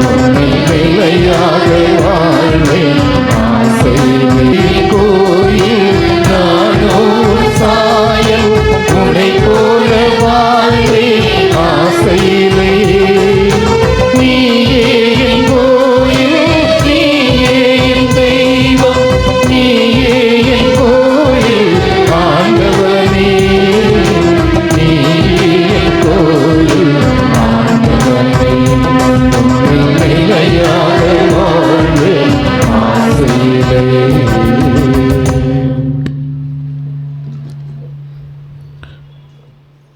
உன்னை நிலையாக வாழ்வேன் ஆசையிலே. கோயில் நானோ சாயல் உன்னை போல வாழ்வேன் ஆசையிலே. நீயே என் கோயில், நீயே என் தெய்வம், நீயே என் கோயில் ஆண்டவனே, நீயே என் கோயில் ஆண்டவனே, உன்னை நிலையாக வாழ்வேன் ஆசையிலே.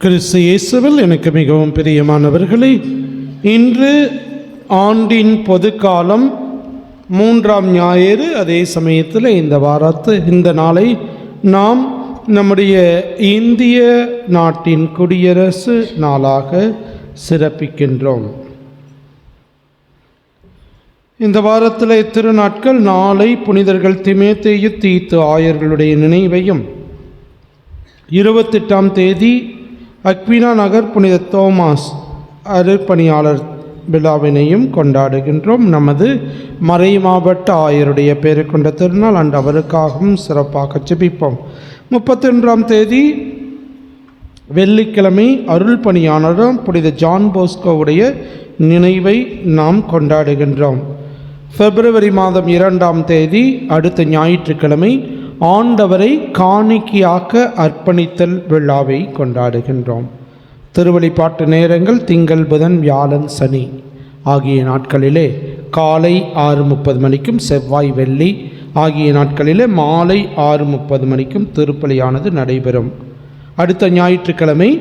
கிறிஸ்து இயேசுவில் எனக்கு மிகவும் பிரியமானவர்களே, இன்று ஆண்டின் பொதுக்காலம் 3ஆம் ஞாயிறு. அதே சமயத்தில் இந்த நாளை நாம் நம்முடைய இந்திய நாட்டின் குடியரசு நாளாக சிறப்பிக்கின்றோம். இந்த வாரத்தில் திருநாட்கள் நாளை புனிதர்கள் திமோத்தேயு தீத்து ஆயர்களுடைய நினைவையும், 28ஆம் தேதி அக்வினா நகர் புனித தோமாஸ் அருட்பணியாளர் விழாவினையும் கொண்டாடுகின்றோம். நமது மறை மாவட்ட ஆயருடைய பெயரை கொண்ட திருநாள் அன்று அவருக்காகவும் சிறப்பாக ஜெபிப்போம். 31ஆம் தேதி வெள்ளிக்கிழமை அருள் பணியாளரும் புனித ஜான் போஸ்கோவுடைய நினைவை நாம் கொண்டாடுகின்றோம். பிப்ரவரி மாதம் 2ஆம் தேதி அடுத்த ஞாயிற்றுக்கிழமை ஆண்டவரை காணிக்கையாக்க அர்ப்பணித்தல் விழாவை கொண்டாடுகின்றோம். திருவழிபாட்டு நேரங்கள் திங்கள், புதன், வியாழன், சனி ஆகிய நாட்களிலே காலை 6:30 மணிக்கும், செவ்வாய், வெள்ளி ஆகிய நாட்களிலே மாலை 6:30 மணிக்கும் திருப்பலியானது நடைபெறும். அடுத்த ஞாயிற்றுக்கிழமை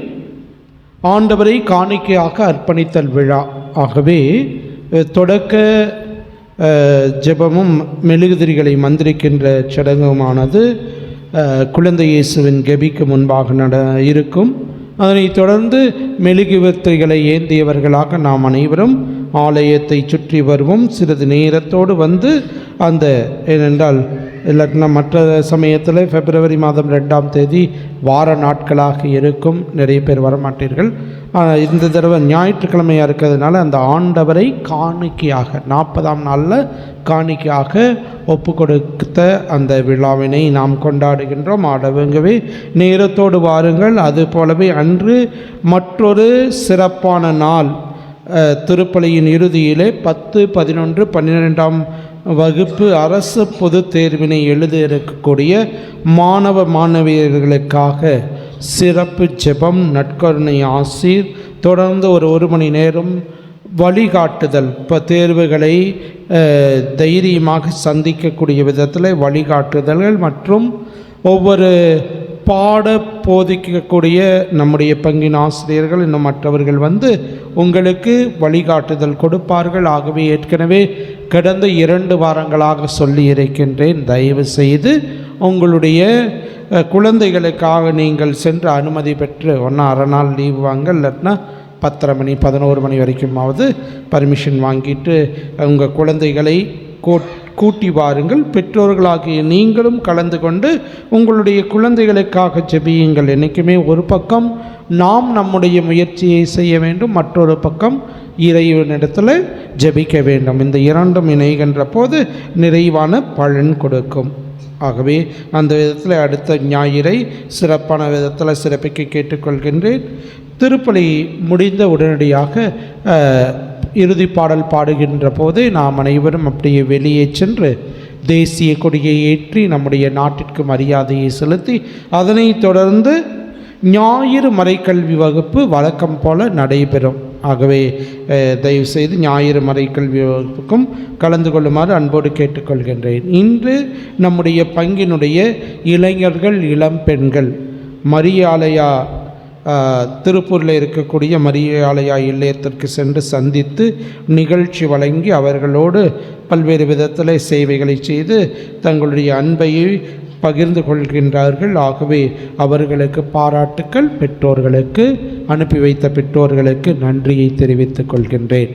ஆண்டவரை காணிக்கையாக அர்ப்பணித்தல் விழா. ஆகவே தொடக்க ஜெபமும் மெழுகுதிரிகளை மந்திரிக்கின்ற சடங்குமானது குழந்தை இயேசுவின் கெபிக்கு முன்பாக இருக்கும். அதனைத் தொடர்ந்து மெழுகுவர்த்திகளை ஏந்தியவர்களாக நாம் அனைவரும் ஆலயத்தை சுற்றி வருவோம். சிறிது நேரத்தோடு வந்து ஏனென்றால் இல்லைன்னா மற்ற சமயத்தில் பிப்ரவரி மாதம் 2ஆம் தேதி வார நாட்களாக இருக்கும், நிறைய பேர் வரமாட்டீர்கள். இந்த தடவை ஞாயிற்றுக்கிழமையாக இருக்கிறதுனால அந்த ஆண்டவரை காணிக்கையாக 40ஆம் நாளில் காணிக்கையாக ஒப்பு கொடுத்த அந்த விழாவினை நாம் கொண்டாடுகின்றோம். ஆடவங்கவே நேரத்தோடு வாருங்கள். அது போலவே அன்று மற்றொரு சிறப்பான நாள் திருப்பலியின் இறுதியிலே 10, 11, 12ஆம் வகுப்பு அரசு பொது தேர்வினை எழுத இருக்கக்கூடிய மாணவ மாணவியர்களுக்காக சிறப்பு ஜெபம், நற்கருணை ஆசீர், தொடர்ந்து ஒரு மணி நேரம் வழிகாட்டுதல், இப்போ தேர்வுகளை தைரியமாக சந்திக்கக்கூடிய விதத்தில் வழிகாட்டுதல்கள் மற்றும் ஒவ்வொரு பாட போதிக்கக்கூடிய நம்முடைய பங்கின் ஆசிரியர்கள் இன்னும் மற்றவர்கள் வந்து உங்களுக்கு வழிகாட்டுதல் கொடுப்பார்கள். ஆகவே ஏற்கனவே கடந்த 2 வாரங்களாக சொல்லி இருக்கின்றேன், தயவு செய்து உங்களுடைய குழந்தைகளுக்காக நீங்கள் சென்று அனுமதி பெற்று ஒன்றா அரை நாள் லீவ் வாங்க, இல்லாட்டினா 10:30 மணி 11 மணி வரைக்குமாவது பர்மிஷன் வாங்கிட்டு உங்கள் குழந்தைகளை கூட்டி வாருங்கள். பெற்றோர்களாகிய நீங்களும் கலந்து கொண்டு உங்களுடைய குழந்தைகளுக்காக ஜெபியுங்கள். என்றைக்குமே ஒரு பக்கம் நாம் நம்முடைய முயற்சியை செய்ய வேண்டும், மற்றொரு பக்கம் இறைவனிடத்தில் ஜெபிக்க வேண்டும். இந்த இரண்டும் இணைகின்ற போது நிறைவான பலன் கொடுக்கும். ஆகவே அந்த விதத்தில் அடுத்த ஞாயிறை சிறப்பான விதத்தில் சிறப்பிக்க கேட்டுக்கொள்கின்றேன். திருப்பலி முடிந்த உடனடியாக இறுதி பாடல் பாடுகின்ற போது நாம் அனைவரும் அப்படியே வெளியே சென்று தேசிய கொடியை ஏற்றி நம்முடைய நாட்டிற்கு மரியாதையை செலுத்தி அதனைத் தொடர்ந்து ஞாயிறு மறைக்கல்வி வகுப்பு வழக்கம் போல நடைபெறும். ஆகவே தயவுசெய்து ஞாயிறு மறைக்கல்வி வகுப்புக்கும் கலந்து கொள்ளுமாறு அன்போடு கேட்டுக்கொள்கின்றேன். இன்று நம்முடைய பங்கினுடைய இளைஞர்கள், இளம் பெண்கள் மரியாலயா திருப்பூரில் இருக்கக்கூடிய மரியாலயா இல்லத்திற்கு சென்று சந்தித்து நிகழ்ச்சி வழங்கி அவர்களோடு பல்வேறு விதத்தில் சேவைகளை செய்து தங்களுடைய அன்பையை பகிர்ந்து கொள்கின்றார்கள். ஆகவே அவர்களுக்கு பாராட்டுக்கள். பெற்றோர்களுக்கு, அனுப்பி வைத்த பெற்றோர்களுக்கு நன்றியை தெரிவித்துக் கொள்கின்றேன்.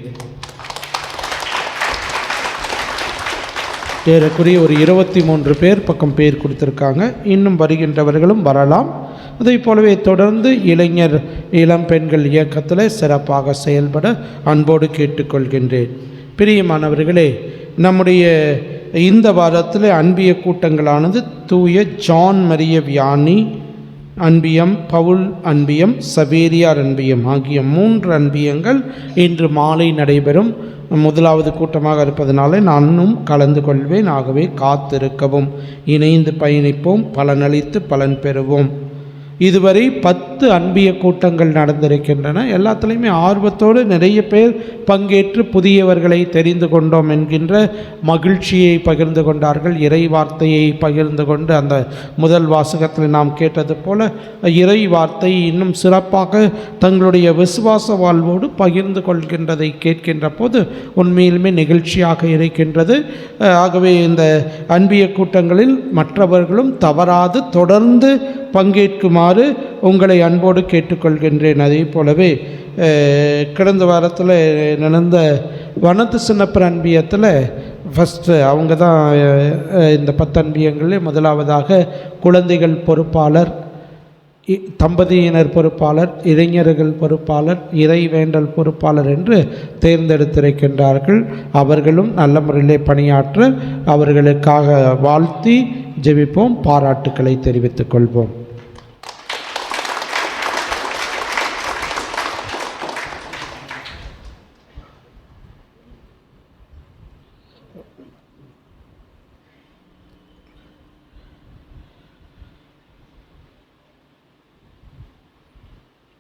ஏறக்குறைய ஒரு 23 பேர் பக்கம் பேர் கொடுத்துருக்காங்க. இன்னும் வருகின்றவர்களும் வரலாம். அதை போலவே தொடர்ந்து இளைஞர், இளம் பெண்கள் இயக்கத்தில் சிறப்பாக செயல்பட அன்போடு கேட்டுக்கொள்கின்றேன். பிரியமானவர்களே, நம்முடைய இந்த வாரத்தில் அன்பிய கூட்டங்களானது தூய ஜான் மரிய வியானி அன்பியம், பவுல் அன்பியம், சவேரியார் அன்பியம் ஆகிய 3 அன்பியங்கள் இன்று மாலை நடைபெறும். முதலாவது கூட்டமாக இருப்பதனால நானும் கலந்து கொள்வேன். ஆகவே காத்திருக்கவும், இணைந்து பயணிப்போம், பலனளித்து பலன் பெறுவோம். இதுவரை 10 அன்பிய கூட்டங்கள் நடந்திருக்கின்றன. எல்லாத்துலேயுமே ஆர்வத்தோடு நிறைய பேர் பங்கேற்று புதியவர்களை தெரிந்து கொண்டோம் என்கின்ற மகிழ்ச்சியை பகிர்ந்து கொண்டார்கள். இறை வார்த்தையை பகிர்ந்து கொண்டு அந்த முதல் வாசகத்தில் நாம் கேட்டது போல இறை வார்த்தை இன்னும் சிறப்பாக தங்களுடைய விசுவாச வாழ்வோடு பகிர்ந்து கொள்கின்றதை கேட்கின்ற போது உண்மையிலுமே நிகழ்ச்சியாக இருக்கின்றது. ஆகவே இந்த அன்பிய கூட்டங்களில் மற்றவர்களும் தவறாது தொடர்ந்து பங்கேற்குமாறு உங்களை அன்போடு கேட்டுக்கொள்கின்றேன். அதே போலவே கடந்த வாரத்தில் நடந்த வனத்து சின்னப்பர் அன்பியத்தில் ஃபஸ்ட்டு அவங்க தான் இந்த 10 அன்பியங்களில் முதலாவதாக குழந்தைகள் பொறுப்பாளர், தம்பதியினர் பொறுப்பாளர், இளைஞர்கள் பொறுப்பாளர், இறைவேண்டல் பொறுப்பாளர் என்று தேர்ந்தெடுத்திருக்கின்றார்கள். அவர்களும் நல்ல முறையிலே பணியாற்ற அவர்களுக்காக வாழ்த்தி ஜெபிப்போம், பாராட்டுக்களை தெரிவித்துக் கொள்வோம்.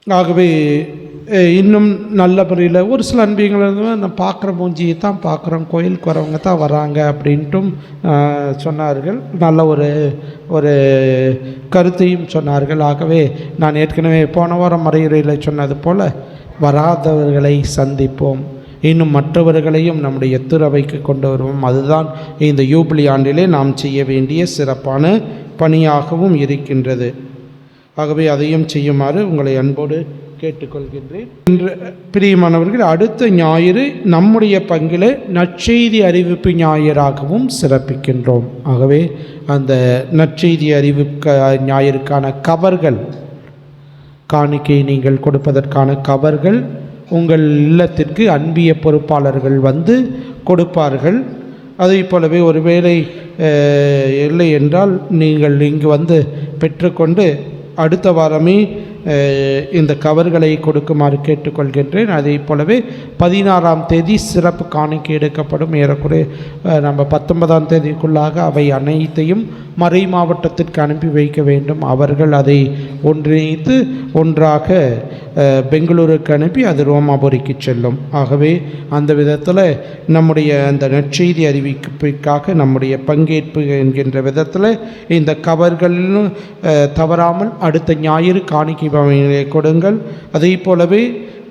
ஆகவே இன்னும் நல்ல முறையில் ஒரு சில அன்பியங்கள் நான் பார்க்குற மூஞ்சியை தான் பார்க்குறோம், கோயிலுக்கு வரவங்க தான் வராங்க அப்படின்ட்டும் சொன்னார்கள். நல்ல ஒரு கருத்தையும் சொன்னார்கள். ஆகவே நான் ஏற்கனவே போன வாரம் மறையுரையில் சொன்னது போல் வராதவர்களை சந்திப்போம், இன்னும் மற்றவர்களையும் நம்முடைய திறவைக்கு கொண்டு வருவோம். அதுதான் இந்த யூபிலி ஆண்டிலே நாம் செய்ய வேண்டிய சிறப்பான பணியாகவும் இருக்கின்றது. ஆகவே அதையும் செய்யுமாறு உங்களை அன்போடு கேட்டுக்கொள்கின்றேன். இன்று பிரியமானவர்கள், அடுத்த ஞாயிறு நம்முடைய பங்கில் நற்செய்தி அறிவிப்பு ஞாயிறாகவும் சிறப்பிக்கின்றோம். ஆகவே அந்த நற்செய்தி அறிவிப்பு ஞாயிறுக்கான கவர்கள், காணிக்கை நீங்கள் கொடுப்பதற்கான கவர்கள் உங்கள் இல்லத்திற்கு அன்பிய பொறுப்பாளர்கள் வந்து கொடுப்பார்கள். அதை போலவே ஒருவேளை இல்லை என்றால் நீங்கள் இங்கு வந்து பெற்றுக்கொண்டு அடுத்த வாரமே இந்த கவர்களை கொடுக்குமாறு கேட்டுக்கொள்கின்றேன். அதே போலவே 16ஆம் தேதி சிறப்பு காணிக்கை எடுக்கப்படும். ஏறக்குறைய நம்ம 19ஆம் தேதிக்குள்ளாக அவை அனைத்தையும் மறை மாவட்டத்திற்கு அனுப்பி வைக்க வேண்டும். அவர்கள் அதை ஒன்றிணைத்து ஒன்றாக பெங்களூருக்கு அனுப்பி அது ரோமாபுரிக்கு செல்லும். ஆகவே அந்த விதத்தில் நம்முடைய அந்த நற்செய்தி அறிவிப்புக்காக நம்முடைய பங்கேற்பு என்கின்ற விதத்தில் இந்த கவர்களிலும் தவறாமல் அடுத்த ஞாயிறு காணிக்கை பவனியை கொடுங்கள். அதே போலவே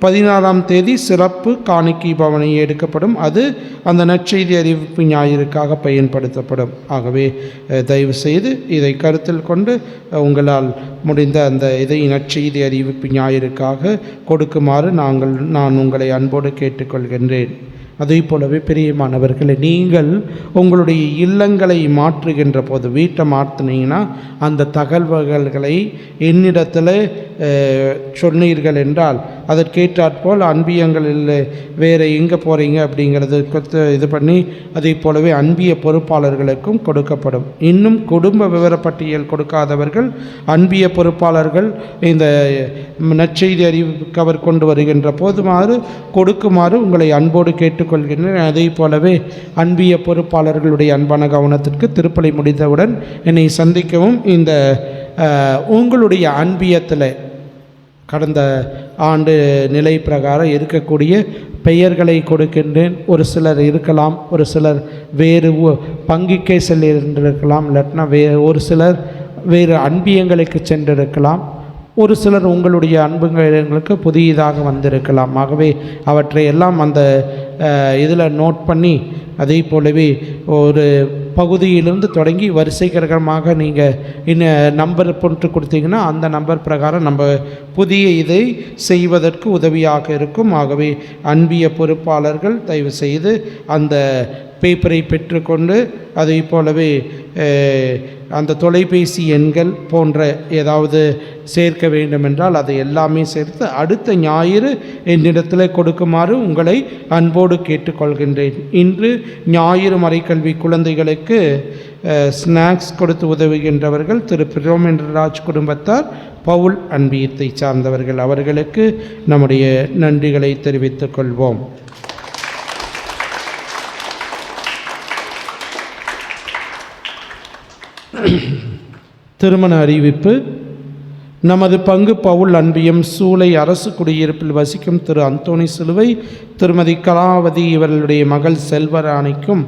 14ஆம் தேதி சிறப்பு காணிக்கை பவனி எடுக்கப்படும். அது அந்த நற்செய்தி அறிவிப்பு ஞாயிறுக்காக பயன்படுத்தப்படும். ஆகவே தயவு செய்து இதை கருத்தில் கொண்டு உங்களால் முடிந்த அந்த இதை நற்செய்தி அறிவிப்பு ஞாயிறுக்காக கொடுக்குமாறு நான் உங்களை அன்போடு கேட்டுக்கொள்கின்றேன். அதே போலவே பிரியமானவர்களே, நீங்கள் உங்களுடைய இல்லங்களை மாற்றுகின்ற போது, வீட்டை மாற்றினீங்கன்னா அந்த தகவல்களை என்னிடத்தில் சொன்னீர்கள் என்றால் அதற்கேற்றாற்போல் அன்பியங்களில் வேறு எங்கே போகிறீங்க அப்படிங்கிறது இது பண்ணி அதே போலவே அன்பிய பொறுப்பாளர்களுக்கும் கொடுக்கப்படும். இன்னும் குடும்ப விவரப்பட்டியல் கொடுக்காதவர்கள் அன்பிய பொறுப்பாளர்கள் இந்த நற்செய்தி அறிவிப்பு அவர் கொண்டு வருகின்ற போதுமாறு கொடுக்குமாறு உங்களை அன்போடு கேட்டுக்கொள்கின்றேன். அதே போலவே அன்பிய பொறுப்பாளர்களுடைய அன்பான கவனத்திற்கு திருப்பலி முடிந்தவுடன் என்னை சந்திக்கவும் இந்த உங்களுடைய அன்பியத்தில் கடந்த ஆண்டு நிலை பிரகாரம் இருக்கக்கூடிய பெயர்களை கொடுக்கின்றேன். ஒரு சிலர் இருக்கலாம், ஒரு சிலர் வேறு பங்குக்கே சென்றிருக்கலாம், இல்லாட்டினா ஒரு சிலர் வேறு அன்பியங்களுக்கு சென்றிருக்கலாம், ஒரு சிலர் உங்களுடைய அன்புங்களுக்கு புதியதாக வந்திருக்கலாம். ஆகவே அவற்றை எல்லாம் அந்த இதில் நோட் பண்ணி, அதே போலவே ஒரு பகுதியிலிருந்து தொடங்கி வரிசைகரமாக நீங்கள் நம்பர் போட்டு கொடுத்தீங்கன்னா அந்த நம்பர் பிரகாரம் நம்ம புதிய இதை செய்வதற்கு உதவியாக இருக்கும். ஆகவே அன்பிய பொறுப்பாளர்கள் தயவு செய்து அந்த பேப்பரை பெற்றுக்கொண்டு அதை போலவே அந்த தொலைபேசி எண்கள் போன்ற ஏதாவது சேர்க்க வேண்டுமென்றால் அதை எல்லாமே சேர்த்து அடுத்த ஞாயிறு என்னிடத்தில் கொடுக்குமாறு உங்களை அன்போடு கேட்டுக்கொள்கின்றேன். இன்று ஞாயிறு மறைக்கல்வி குழந்தைகளுக்கு ஸ்நாக்ஸ் கொடுத்து உதவுகின்றவர்கள் திரு பிரமேந்திரராஜ் குடும்பத்தார், பவுல் அன்பியத்தை சார்ந்தவர்கள். அவர்களுக்கு நம்முடைய நன்றிகளை தெரிவித்துக் கொள்வோம். திருமண அறிவிப்பு. நமது பங்கு பவுல் அன்பியம் சூளை அரசு குடியிருப்பில் வசிக்கும் திரு அந்தோணி சிலுவை, திருமதி கலாவதி இவர்களுடைய மகள் செல்வராணிக்கும்,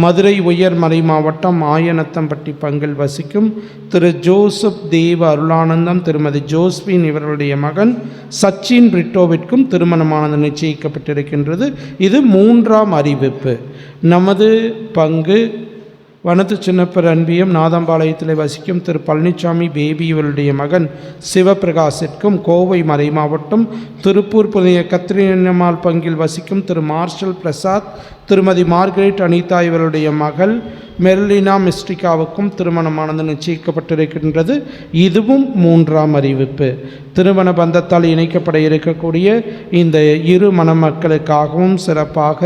மதுரை உயர் மறை மாவட்டம் ஆயனத்தம்பட்டி பங்கில் வசிக்கும் திரு ஜோசப் தேவ அருளானந்தம், திருமதி ஜோஸ்பின் இவர்களுடைய மகன் சச்சின் பிரிட்டோவிற்கும் திருமணமானது நிச்சயிக்கப்பட்டிருக்கின்றது. இது 3ஆம் அறிவிப்பு. நமது பங்கு வனத்து சின்னப்பர் அன்பியம் நாதம்பாளையத்தில் வசிக்கும் திரு பழனிசாமி பேபி இவருடைய மகன் சிவபிரகாசிற்கும், கோவை மறை மாவட்டம் திருப்பூர் புனித கத்திரினம்மாள் பங்கில் வசிக்கும் திரு மார்ஷல் பிரசாத், திருமதி மார்கரெட் அனிதா இவருடைய மகள் மெர்லினா மிஸ்டிகாவுக்கும் திருமணமானது நிச்சயிக்கப்பட்டிருக்கின்றது. இதுவும் 3ஆம் அறிவிப்பு. திருமண பந்தத்தால் இணைக்கப்பட இருக்கக்கூடிய இந்த இரு மணமக்களுக்காகவும் சிறப்பாக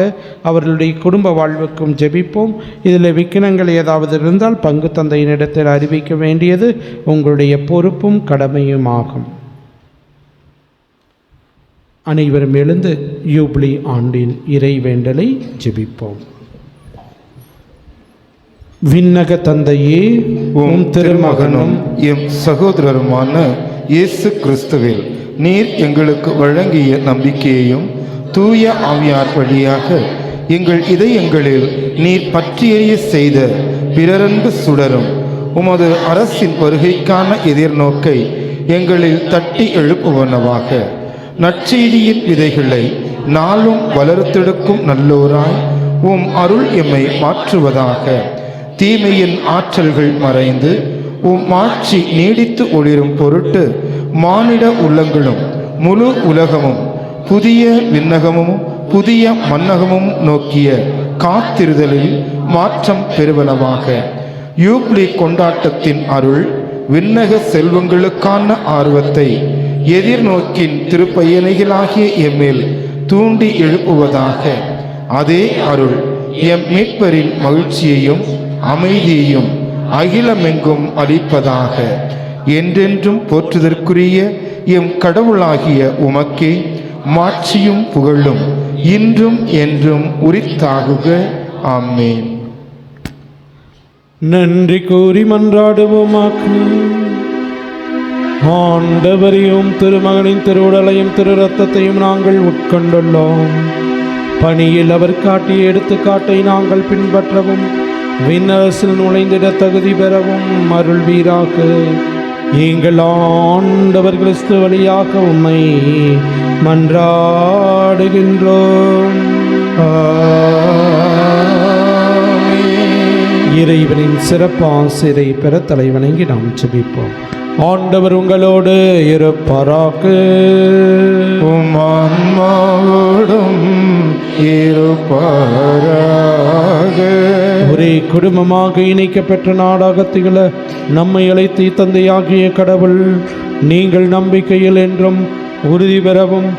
அவர்களுடைய குடும்ப வாழ்வுக்கும் ஜெபிப்போம். இதில் விக்கினங்கள் ஏதாவது இருந்தால் பங்கு தந்தையினிடத்தில் அறிவிக்க வேண்டியது உங்களுடைய பொறுப்பும் கடமையும் ஆகும். அனைவரும் எழுந்து யூப்ளி ஆண்டின் இறைவேண்டலை ஜெபிப்போம். விண்ணக தந்தையே, உம் திருமகனும் எம் சகோதரருமான இயேசு கிறிஸ்துவில் நீர் எங்களுக்கு வழங்கிய நம்பிக்கையையும் தூய ஆவியார் வழியாக எங்கள் இதயங்களில் நீர் பற்றியறிய செய்த பிறரன்பு சுடரும் உமது அரசின் வருகைக்கான எதிர்நோக்கை எங்களில் தட்டி எழுப்புவனவாக நற்செய்தியின் விதைகளை நாளும் வளர்த்தெடுக்கும் நல்லோராய் உம் அருள் எம்மை மாற்றுவதாக. தீமையின் ஆற்றல்கள் மறைந்து உம் ஆட்சி நீடித்து ஒளிரும் பொருட்டு மானிட உள்ளங்களும் முழு உலகமும் புதிய விண்ணகமும் புதிய மன்னகமும் நோக்கிய காத்திருதலில் மாற்றம் பெறுவனவாக. யூப்ளி கொண்டாட்டத்தின் அருள் விண்ணக செல்வங்களுக்கான ஆர்வத்தை எதிர்நோக்கின் திருப்பயணிகளாகிய எம்மேல் தூண்டி எழுப்புவதாக. அதே அருள் எம் மீட்பரின் மகிழ்ச்சியையும் அமைதியையும் அகிலமெங்கும் அளிப்பதாக. என்றென்றும் போற்றுதற்குரிய எம் கடவுளாகிய உமக்கே மாட்சியும் புகழும் இன்றும் என்றும் உரித்தாகுக. ஆமென். நன்றி கூறி மன்றாடுவோமாக்கு. ஆண்டவரையும் திருமகனின் திருவுடலையும் திரு ரத்தத்தையும் நாங்கள் உட்கொண்டுள்ளோம். பணியில் அவர் காட்டிய எடுத்துக்காட்டை நாங்கள் பின்பற்றவும் விண்ணரசில் நுழைந்திட தகுதி பெறவும் அருள்வீராக. எங்கள் ஆண்டவர் கிறிஸ்து வழியாக உம்மை மன்றாடுகின்றோம். இறைவனின் சிறப்பாசிரை பெற தலைவணங்கி நாம் ஜெபிப்போம். ஆண்டவர் உங்களோடு இருப்பாராக. உம் ஆன்மாவோடும் இருப்பாராக. ஒரே குடும்பமாக இணைக்கப்பெற்ற நாடாக திகழ நம்மை அழைத்து தந்தையாகிய கடவுள் நீங்கள் நம்பிக்கையில் என்றும் உறுதி பெறவும்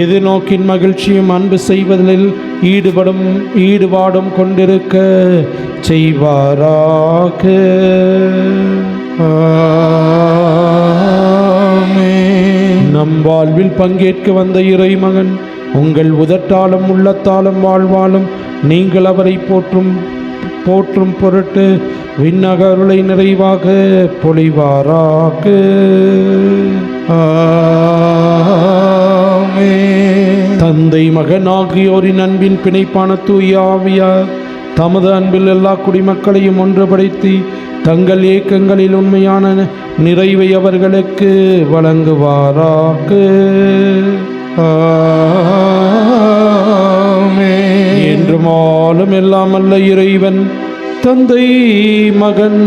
எதிர்நோக்கின் மகிழ்ச்சியும் அன்பு செய்வதில் ஈடுபாடும் கொண்டிருக்க செய்வாராக. நம் வாழ்வில் பங்கேற்க வந்த இறைமகன் உங்கள் உதட்டாலும் உள்ளத்தாலும் வாழ்வாலும் நீங்கள் அவரை போற்றும் பொருட்டு விண்ணக அருளை நிறைவாக பொழிவாராக. தந்தை மகன் ஆகியோரின் அன்பின் பிணைப்பான தூய ஆவியார் தமது அன்பில் எல்லா குடிமக்களையும் ஒன்றுபடுத்தி தங்கள் ஏக்கங்களில் உண்மையான நிறைவை அவர்களுக்கு வழங்குவாராக. என்றும் ஆளும் எல்லாம் அல்ல இறைவன் தந்தை மகன்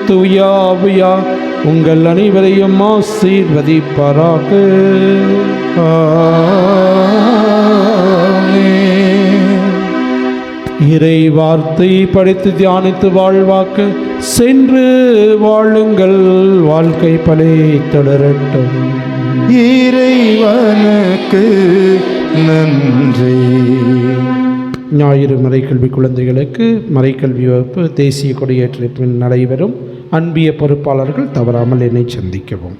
தூய ஆவியார் உங்கள் அனைவரையும் ஆசீர்வதிப்பாராக. இறை வார்த்தை படித்து தியானித்து வாழ்வாக்க சென்று வாழுங்கள். வாழ்க்கை பலே தொடரட்டும். இறைவனுக்கு நன்றி. ஞாயிறு மறைக்கல்வி குழந்தைகளுக்கு மறைக்கல்வி வகுப்பு தேசிய கொடியேற்ற நடைபெறும். அன்பிய பொறுப்பாளர்கள் தவறாமல் என்னை சந்திக்கவும்.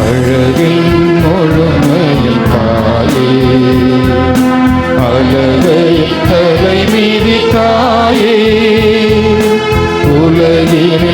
அழகின் முழுமையின் தாயே, அழகையின் தலை மீதி தாயே, உலகின்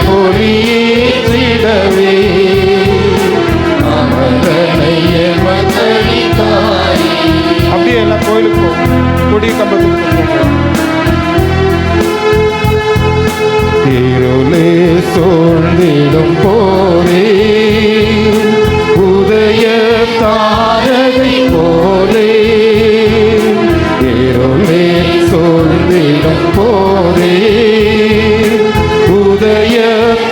பொறியேற்றிடவே அமரனை எமக்களி தாயே. அப்படியே எல்லாம் கோயிலுக்கு கொடிய கம்பத்துக்கு இருளே சூழ்ந்திடும் போரே உதய தாரகை போலே, இருளே சூழ்ந்திடும் போரே உதய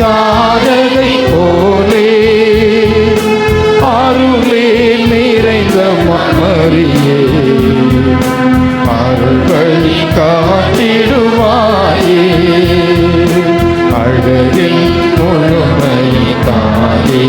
தாரகை போலே, அருளே நிறைந்த மரியே அருள்வழி காட்டிடுவாயே, அழகின் முழுமை தாயே.